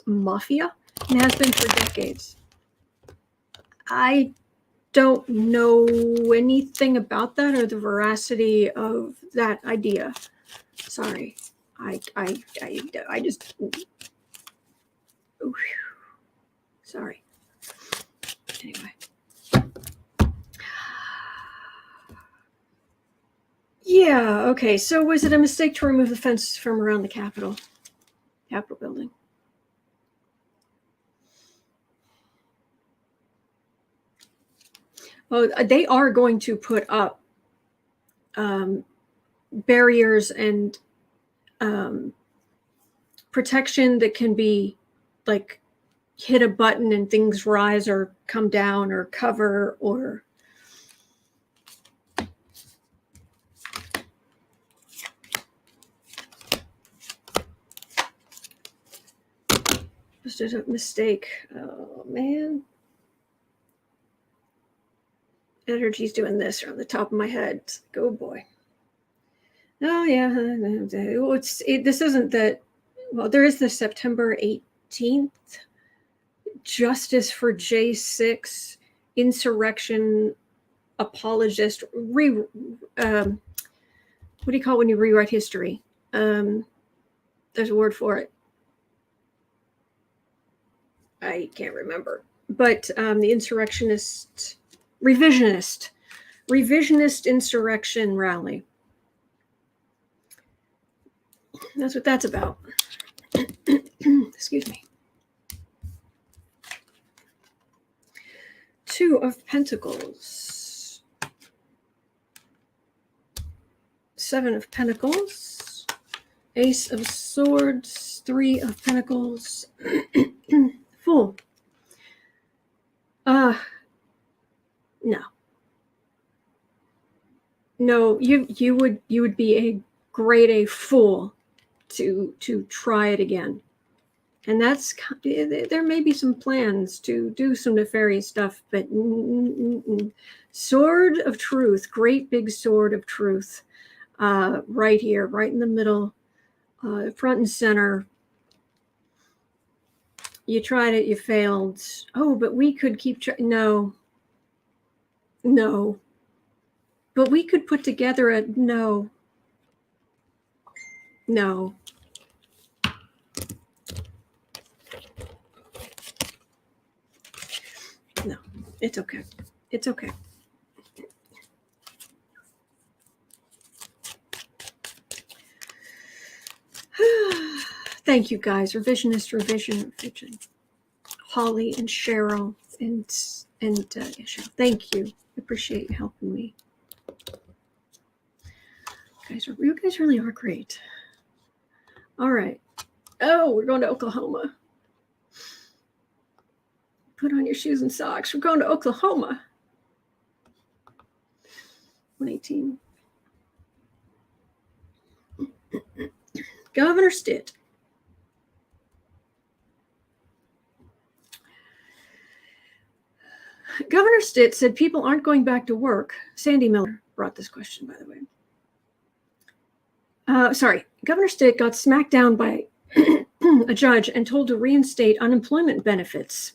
S1: mafia and has been for decades. I don't know anything about that or the veracity of that idea. Sorry. I just, sorry. Anyway. Yeah, okay. So was it a mistake to remove the fence from around the Capitol building? Oh, they are going to put up barriers and protection that can be like hit a button and things rise or come down or cover or just a mistake. Oh man. Energy's doing this around the top of my head. It's like, oh boy. Oh yeah. This isn't that. Well, there is the September 18th Justice for J6 insurrection apologist. What do you call it when you rewrite history? There's a word for it. I can't remember. But the revisionist insurrection rally. That's what that's about. Excuse me. 2 of Pentacles. 7 of Pentacles. Ace of Swords. 3 of Pentacles. Fool. No, you would be a grade A fool to try it again. And that's, there may be some plans to do some nefarious stuff, but sword of truth, great big sword of truth, right here, right in the middle, front and center. You tried it, you failed. Oh, but we could keep trying. No. But we could put together a no. No, it's okay. It's okay. Thank you guys. Revisionist revision. Holly and Cheryl and Isha. Thank you. I appreciate you helping me. You guys really are great. All right. Oh, we're going to Oklahoma. Put on your shoes and socks. We're going to Oklahoma. 118. Governor Stitt. Governor Stitt said people aren't going back to work. Sandy Miller brought this question, by the way. Governor Stitt got smacked down by a judge and told to reinstate unemployment benefits.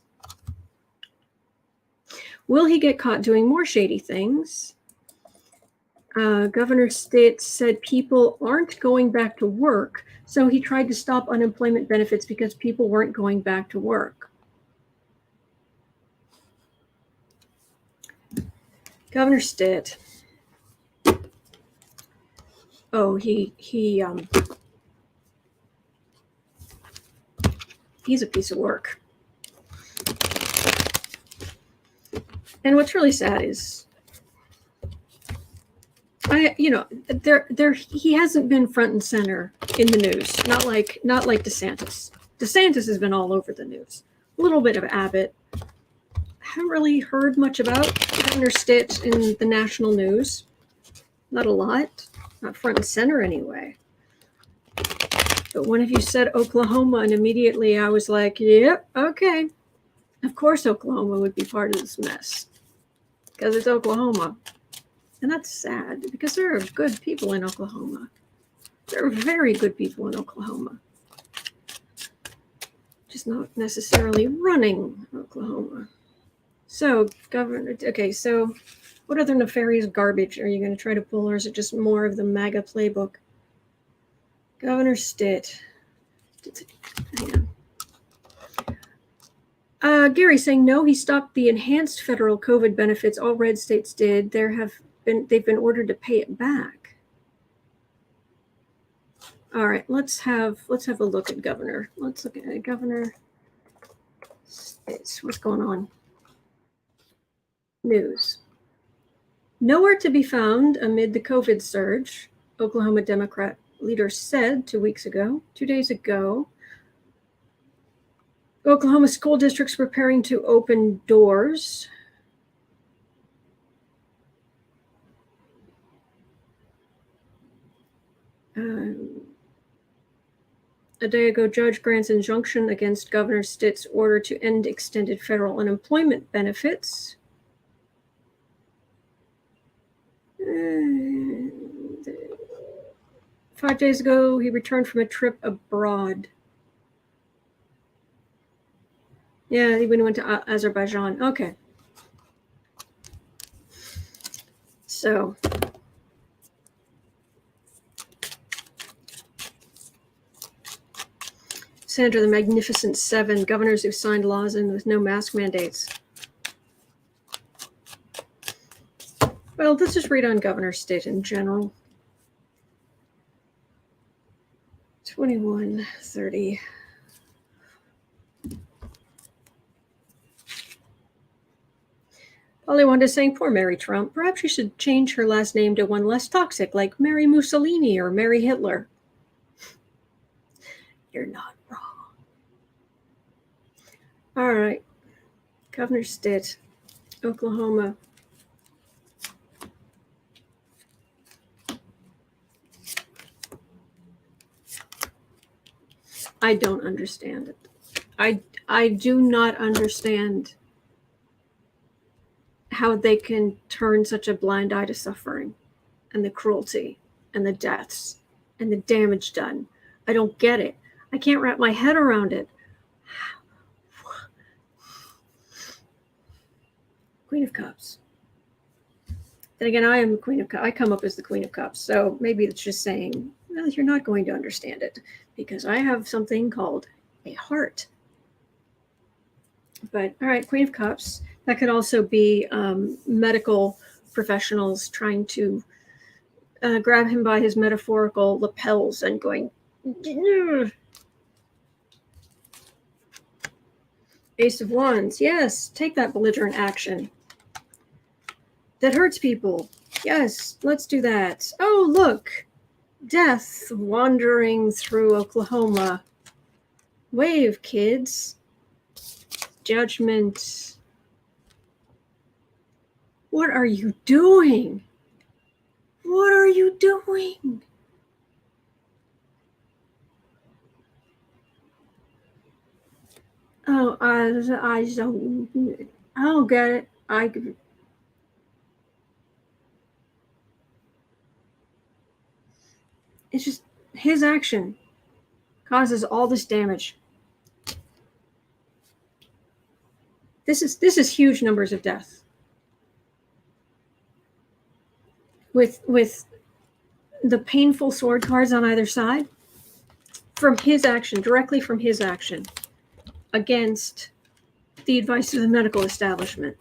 S1: Will he get caught doing more shady things? Governor Stitt said people aren't going back to work, so he tried to stop unemployment benefits because people weren't going back to work. Governor Stitt. Oh, he's a piece of work. And what's really sad is, he hasn't been front and center in the news. Not like DeSantis. DeSantis has been all over the news. A little bit of Abbott. Haven't really heard much about Governor Stitt in the national news. Not a lot. Not front and center anyway. But one of you said Oklahoma, and immediately I was like, yep, okay. Of course Oklahoma would be part of this mess. Because it's Oklahoma. And that's sad, because there are good people in Oklahoma. There are very good people in Oklahoma. Just not necessarily running Oklahoma. So, so what other nefarious garbage are you going to try to pull, or is it just more of the MAGA playbook? Governor Stitt. Gary saying no, he stopped the enhanced federal COVID benefits. All red states did. They've been ordered to pay it back. All right, let's have a look at Governor. Let's look at Governor Stitt. What's going on? News. Nowhere to be found amid the COVID surge, Oklahoma Democrat leader said 2 days ago. Oklahoma school districts preparing to open doors. A day ago, judge grants injunction against Governor Stitt's order to end extended federal unemployment benefits. 5 days ago, he returned from a trip abroad. Yeah, he went to Azerbaijan. Okay. So, Senator, the Magnificent Seven, governors who signed laws in with no mask mandates. Well, let's just read on Governor Stitt in general. 2130. Polly Wanda saying, poor Mary Trump. Perhaps she should change her last name to one less toxic, like Mary Mussolini or Mary Hitler. You're not wrong. All right. Governor Stitt, Oklahoma. I don't understand it. I do not understand how they can turn such a blind eye to suffering and the cruelty and the deaths and the damage done. I don't get it. I can't wrap my head around it. Queen of Cups. Then again, I am the Queen of Cups. I come up as the Queen of Cups. So maybe it's just saying, well, you're not going to understand it because I have something called a heart. But all right, Queen of Cups. That could also be medical professionals trying to grab him by his metaphorical lapels and going, ugh. Ace of Wands. Yes, take that belligerent action. That hurts people. Yes, let's do that. Oh, look. Death wandering through Oklahoma. Wave, kids. Judgment. What are you doing? What are you doing? Oh, I don't get it. It's just his action causes all this damage. This is huge numbers of death. With the painful sword cards on either side from his action, directly from his action against the advice of the medical establishment.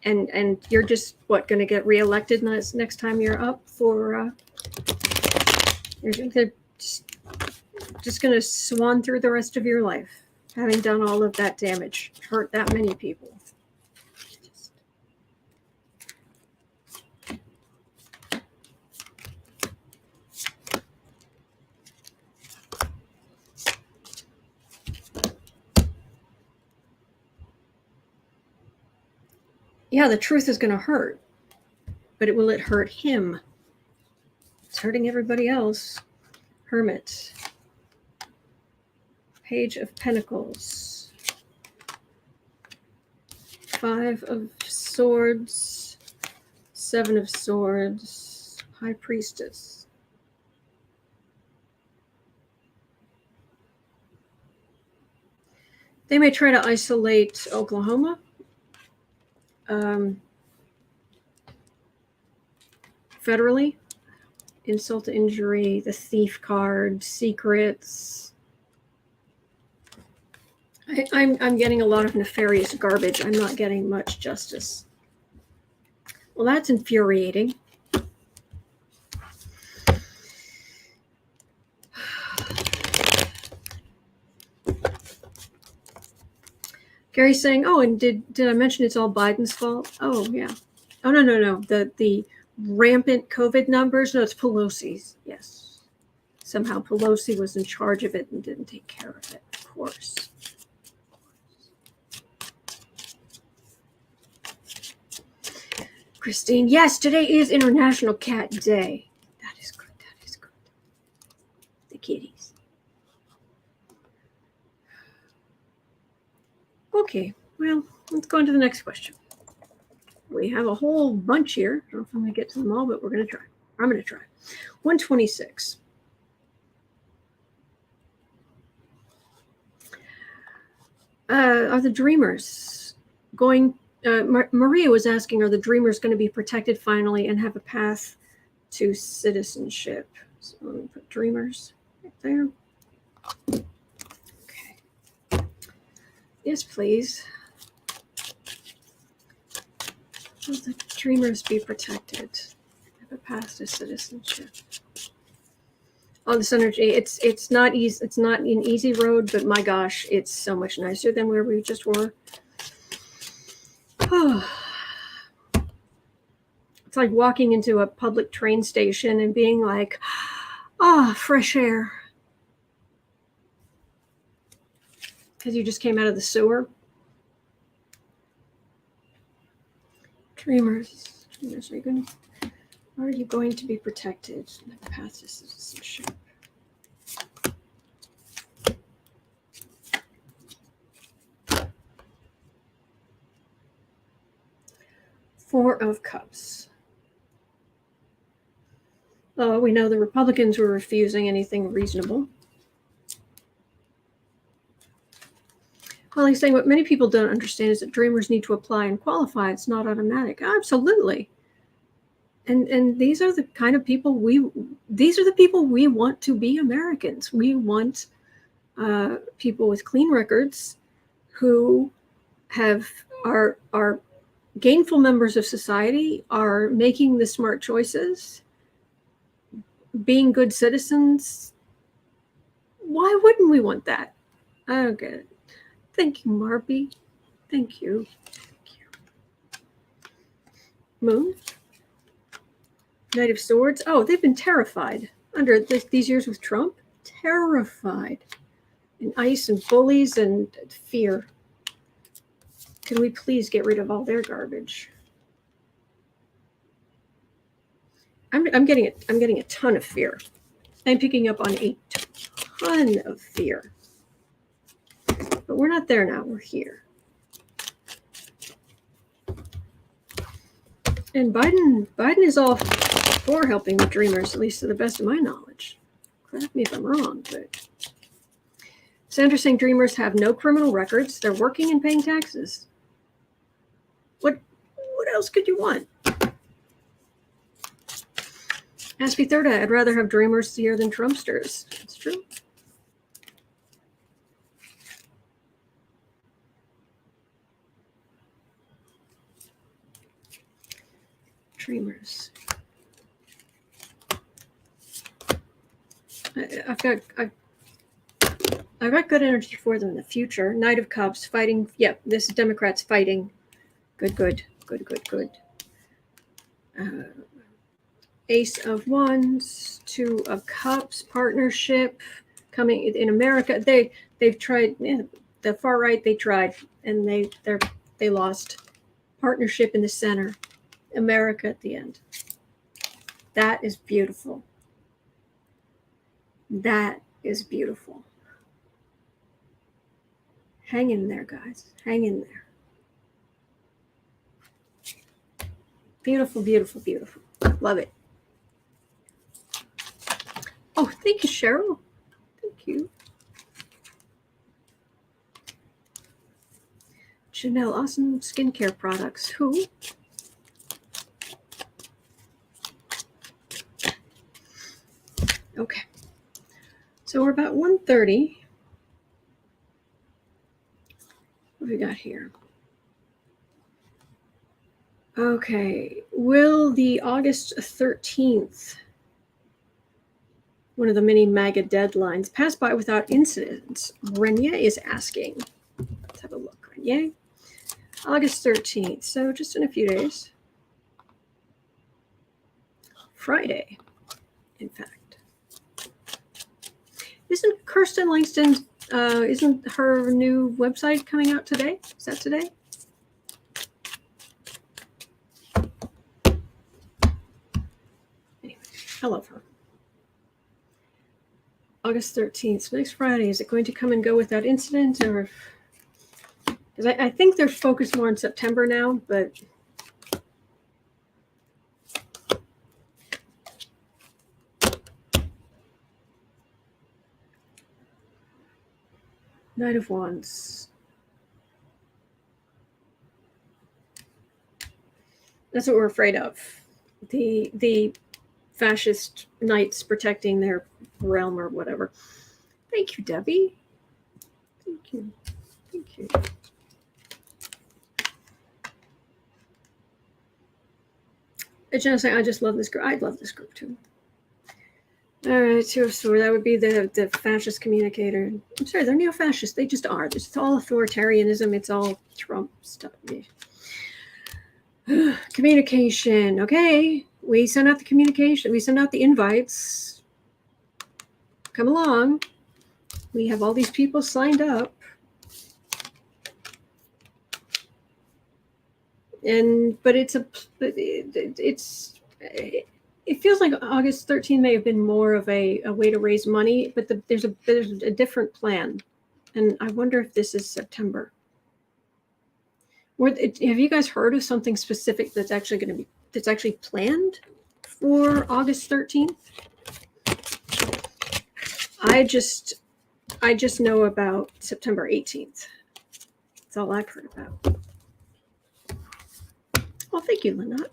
S1: And you're just going to get reelected next time you're up for they're just going to swan through the rest of your life having done all of that damage, hurt that many people. Yeah, the truth is going to hurt, but will it hurt him? It's hurting everybody else. Hermit. Page of Pentacles. 5 of Swords. 7 of Swords. High Priestess. They may try to isolate Oklahoma. Federally, insult to injury, the thief card, secrets. I'm getting a lot of nefarious garbage. I'm not getting much justice. Well, that's infuriating. Gary's saying, oh, and did I mention it's all Biden's fault? Oh, yeah. Oh, no. The rampant COVID numbers, no, it's Pelosi's. Yes. Somehow Pelosi was in charge of it and didn't take care of it, of course. Christine, yes, today is International Cat Day. That is good. The kitties. Okay, well, let's go on to the next question. We have a whole bunch here. I don't know if I'm going to get to them all, but we're going to try. I'm going to try. 126. Are the dreamers going... Maria was asking, are the dreamers going to be protected finally and have a path to citizenship? So let me put dreamers right there. Okay. Yes, please. Will the dreamers be protected? Have a path to citizenship. Oh, the synergy. It's not easy. It's not an easy road, but my gosh, it's so much nicer than where we just were. It's like walking into a public train station and being like, fresh air. Because you just came out of the sewer. Dreamers, are you going to be protected in the path to citizenship? Four of Cups. Oh, we know the Republicans were refusing anything reasonable. Well, he's saying what many people don't understand is that dreamers need to apply and qualify. It's not automatic. Absolutely. And these are the kind of people we want to be Americans. We want people with clean records who are gainful members of society, are making the smart choices, being good citizens. Why wouldn't we want that? I don't get it. Thank you, Marby. Thank you. Moon. Knight of Swords. Oh, they've been terrified under these years with Trump. Terrified. And ice and bullies and fear. Can we please get rid of all their garbage? I'm getting a ton of fear. I'm picking up on a ton of fear. But we're not there now. We're here. And Biden is all for helping the dreamers, at least to the best of my knowledge. Correct me if I'm wrong, but Sanders saying dreamers have no criminal records. They're working and paying taxes. What else could you want? Aspie Thirda, I'd rather have dreamers here than Trumpsters. It's true. Dreamers. I've got good energy for them in the future. Knight of Cups fighting. Yep, this is Democrats fighting. Good. Ace of Wands, Two of Cups, partnership coming in America. They've tried. The far right they tried and they lost. Partnership in the center. America at the end. That is beautiful. That is beautiful. Hang in there, guys. Hang in there. Beautiful. Love it. Oh, thank you, Cheryl. Thank you. Chanel, awesome skincare products. Who? Okay. So we're about 1:30. What have we got here? Okay. Will the August 13th, one of the many MAGA deadlines, pass by without incidents? Renya is asking. Let's have a look, Renya. Yay. August 13th. So just in a few days. Friday, in fact. Isn't Kirsten Langston, isn't her new website coming out today? Is that today? Anyway, I love her. August 13th, so next Friday. Is it going to come and go without incident? Or because I think they're focused more on September now, but Knight of Wands. That's what we're afraid of. The fascist knights protecting their realm or whatever. Thank you, Debbie. Thank you. Thank you. I just love this group. I love this group too. All right, Two of Swords. That would be the fascist communicator. I'm sorry, they're neo-fascist. They just are. It's all authoritarianism. It's all Trump stuff. Communication. Okay, we send out the communication. We send out the invites. Come along. We have all these people signed up. But it feels like August 13th may have been more of a way to raise money, but there's a different plan, and I wonder if this is September. Have you guys heard of something specific that's actually planned for August 13th? I just know about September 18th. That's all I've heard about. Well, thank you, Lynette.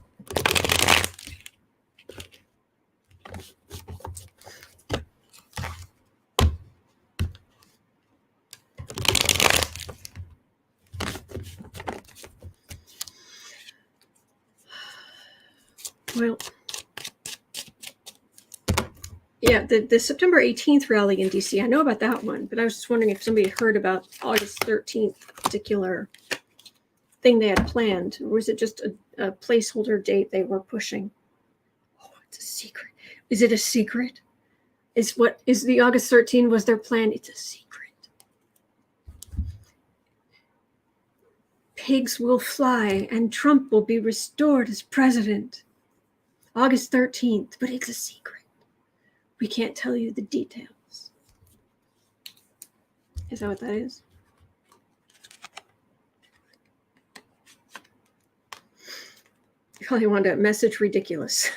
S1: Well, yeah, the September 18th rally in DC, I know about that one, but I was just wondering if somebody had heard about August 13th particular thing they had planned, or was it just a placeholder date they were pushing? Oh, it's a secret. Is it a secret? Is the August 13th was their plan? It's a secret. Pigs will fly and Trump will be restored as president. August 13th, but it's a secret. We can't tell you the details. Is that what that is? You probably want to message ridiculous.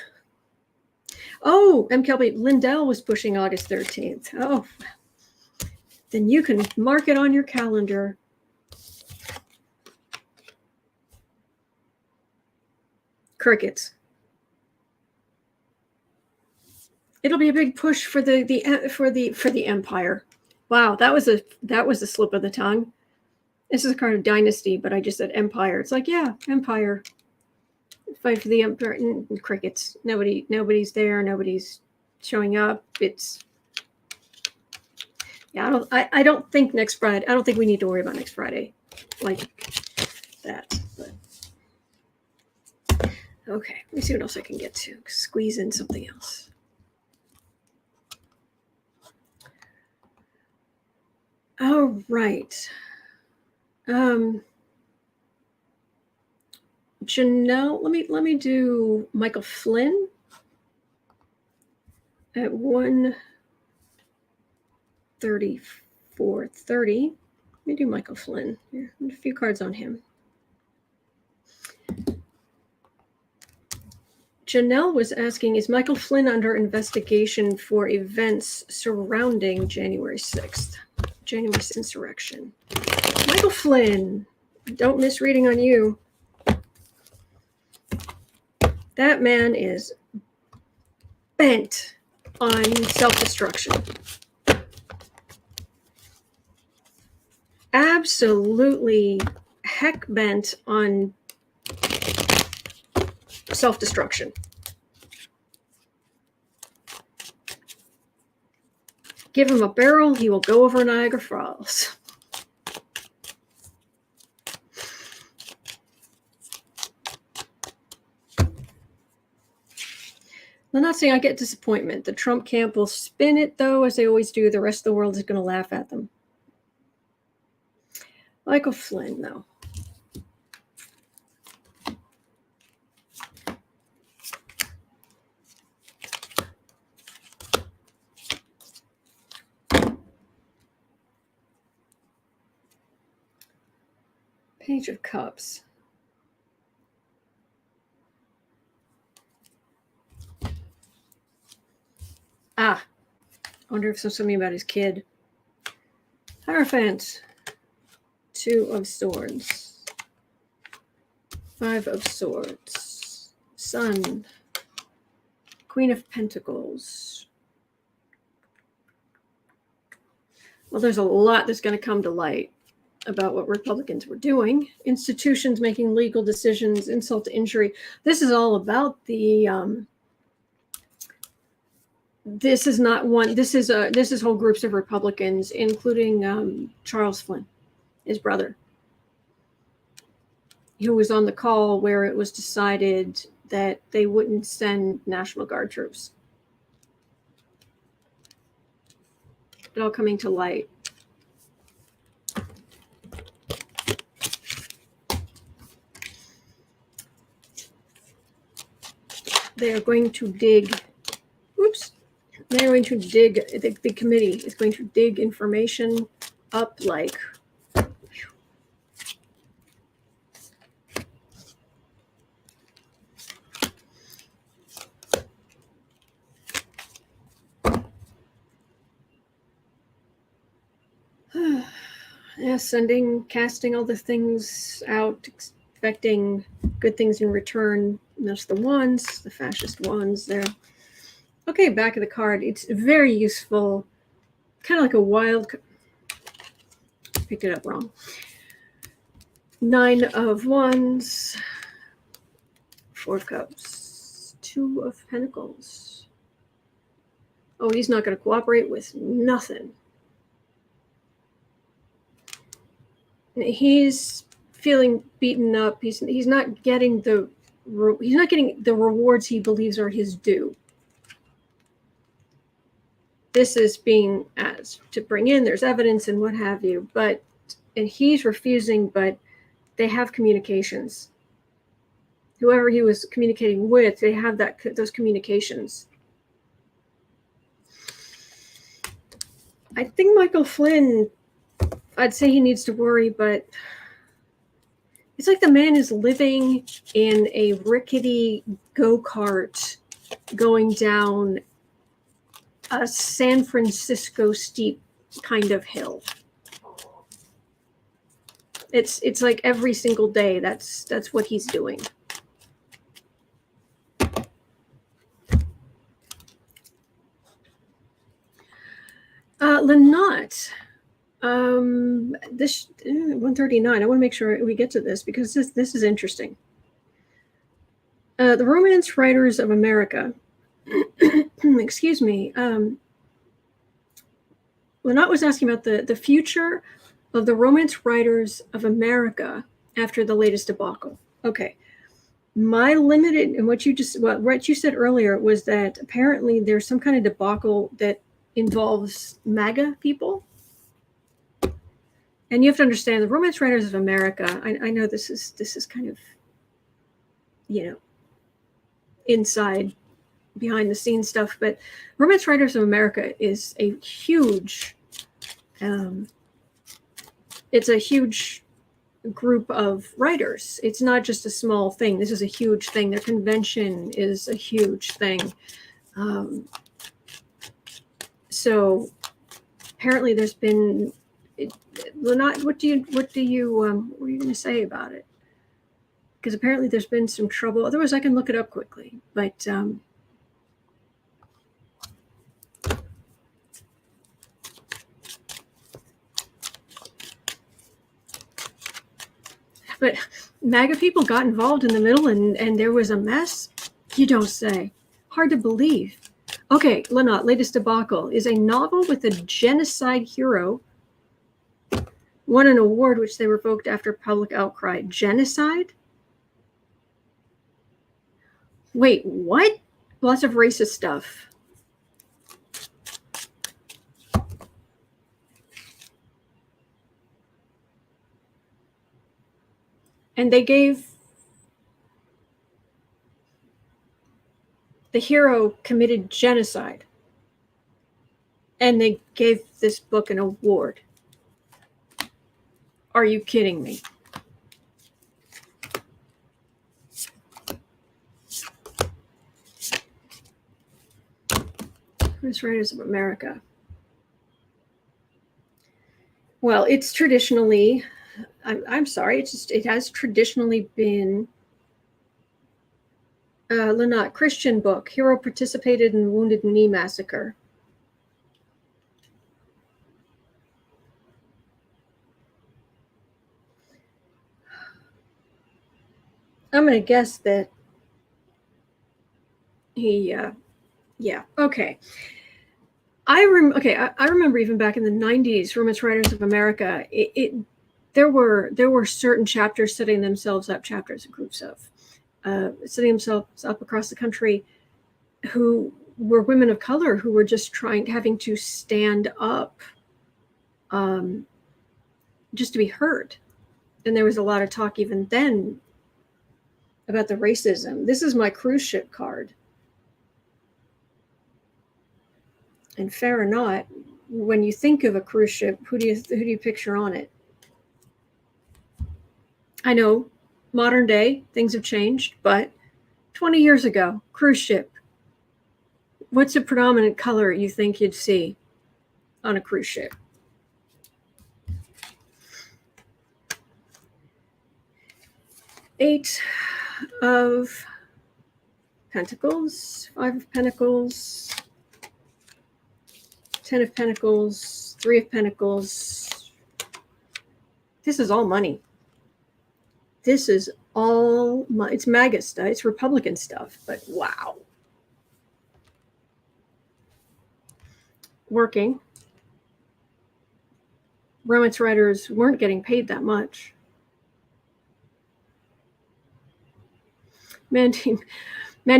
S1: Oh, M. Kelby, Lindell was pushing August 13th. Oh, then you can mark it on your calendar. Crickets. It'll be a big push for the empire. Wow, that was a slip of the tongue. This is a card of dynasty, but I just said empire. It's like, yeah, empire. Fight for the empire. And crickets. Nobody's there. Nobody's showing up. It's yeah. I don't think next Friday. I don't think we need to worry about next Friday, like that. But okay, let me see what else I can get to. Squeeze in something else. All right. Janelle, let me do Michael Flynn at 1:34:30. Let me do Michael Flynn. Here, a few cards on him. Janelle was asking, is Michael Flynn under investigation for events surrounding January 6th? January 6th insurrection. Michael Flynn, don't miss reading on you. That man is bent on self-destruction. Absolutely heck bent on self-destruction. Give him a barrel, he will go over Niagara Falls. I'm not saying I get disappointment. The Trump camp will spin it, though, as they always do. The rest of the world is going to laugh at them. Michael Flynn, though. Page of Cups. I wonder if there's something about his kid. Hierophant. 2 of Swords. 5 of Swords. Sun. Queen of Pentacles. Well, there's a lot that's going to come to light about what Republicans were doing. Institutions making legal decisions, insult to injury. This is all about the this is not one, this is whole groups of Republicans, including Charles Flynn, his brother, who was on the call where it was decided that they wouldn't send National Guard troops. It all coming to light. They are going to dig, they're going to dig, the committee is going to dig information up like, yeah, casting all the things out, expecting good things in return. And that's the ones, the fascist ones there. Okay, back of the card. It's very useful. Kind of like a wild... Picked it up wrong. 9 of Wands. 4 of Cups. 2 of Pentacles. Oh, he's not going to cooperate with nothing. He's feeling beaten up. He's not getting the rewards he believes are his due. This is being asked to bring in, there's evidence and what have you, and he's refusing, but they have communications. Whoever he was communicating with, they have those communications. I think Michael Flynn, I'd say he needs to worry, but it's like the man is living in a rickety go-kart going down a San Francisco steep kind of hill. It's like every single day that's what he's doing. Lynott, this 139. I want to make sure we get to this because this is interesting. The Romance Writers of America. Excuse me. Lynott was asking about the future of the Romance Writers of America after the latest debacle. Okay. My limited, and what you said earlier was that apparently there's some kind of debacle that involves MAGA people. And you have to understand the Romance Writers of America. I know this is kind of, inside, behind the scenes stuff, but Romance Writers of America is a huge, it's a huge group of writers. It's not just a small thing. This is a huge thing. Their convention is a huge thing. So apparently there's been, Lynott, what were you going to say about it? Because apparently there's been some trouble. Otherwise I can look it up quickly, but MAGA people got involved in the middle and there was a mess? You don't say. Hard to believe. Okay, Lynott, latest debacle is a novel with a genocide hero. Won an award which they revoked after public outcry. Genocide? Wait, what? Lots of racist stuff. And they gave the hero committed genocide. And they gave this book an award. Are you kidding me? Women's Writers of America. Well, it's traditionally, I'm sorry, it has traditionally been Lanat Christian book. Hero participated in the Wounded Knee massacre. I'm going to guess that he, yeah, okay. I remember even back in the 90s, Women's Writers of America, there were certain chapters setting themselves up, chapters and groups of, setting themselves up across the country who were women of color who were just having to stand up just to be heard. And there was a lot of talk even then about the racism. This is my cruise ship card. And fair or not, when you think of a cruise ship, who do you picture on it? I know, modern day, things have changed, but 20 years ago, cruise ship. What's a predominant color you think you'd see on a cruise ship? Eight of Pentacles, Five of Pentacles, 10 of Pentacles, 3 of Pentacles. This is all money. This is all money. It's MAGA stuff. It's Republican stuff, but wow. Working. Romance writers weren't getting paid that much. Mandy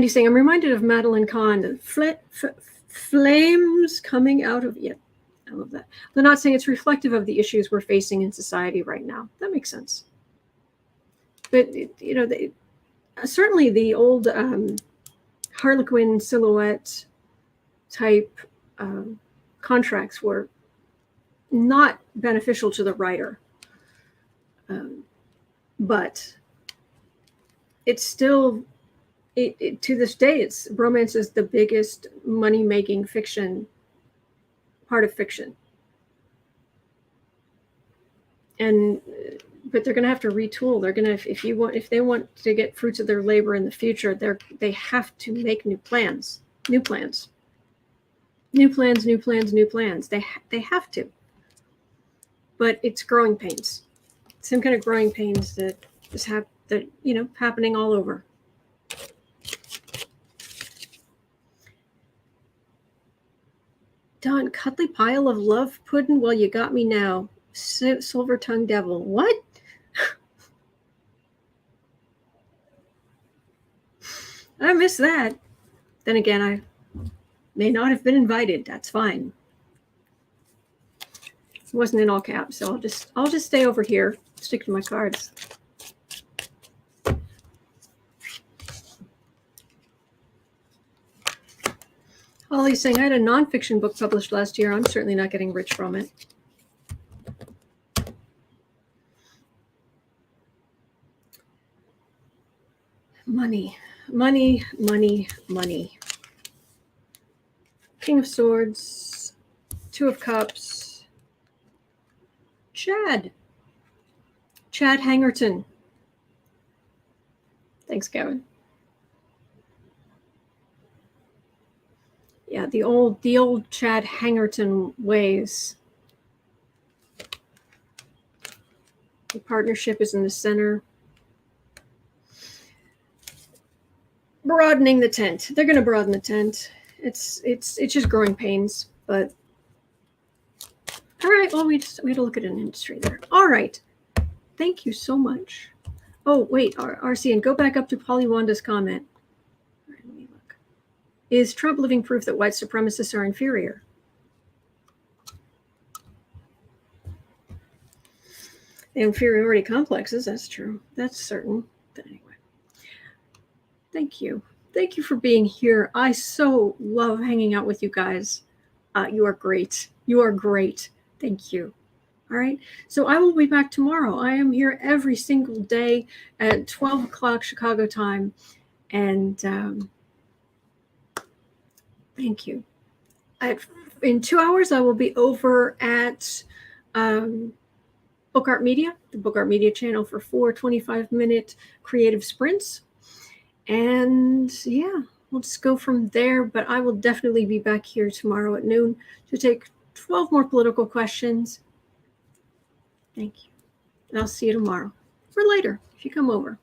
S1: saying, I'm reminded of Madeline Kahn, the flames coming out of, yeah, I love that. They're not saying it's reflective of the issues we're facing in society right now. That makes sense. But, certainly the old Harlequin silhouette type contracts were not beneficial to the writer. But it's still, to this day, romance is the biggest money-making fiction, part of fiction. And but they're going to have to retool. They're going to, if they want to get fruits of their labor in the future, they have to make new plans. They have to. But it's growing pains. Some kind of growing pains that is happening all over. Don, cuddly pile of love pudding. Well, you got me now. Silver tongue devil. What? I missed that. Then again, I may not have been invited. That's fine. It wasn't in all caps, so I'll just stay over here, stick to my cards. Holly's saying, I had a nonfiction book published last year. I'm certainly not getting rich from it. Money. King of Swords, Two of Cups, Chad Hangerton. Thanks, Kevin. Yeah, the old Chad Hangerton ways. The partnership is in the center. Broadening the tent. They're going to broaden the tent. It's just growing pains, but all right. Well, we had to look at an industry there. All right. Thank you so much. Oh, wait, RC, and go back up to Polly Wanda's comment. All right, let me look. Is Trump living proof that white supremacists are inferior? Inferiority complexes, that's true. That's certain. But anyway, thank you. Thank you for being here. I so love hanging out with you guys. You are great. You are great. Thank you. All right. So I will be back tomorrow. I am here every single day at 12 o'clock Chicago time. And thank you. In 2 hours, I will be over at Book Art Media, the Book Art Media channel, for 4 25-minute creative sprints. And yeah, we'll just go from there. But I will definitely be back here tomorrow at noon to take 12 more political questions. Thank you. And I'll see you tomorrow or later if you come over.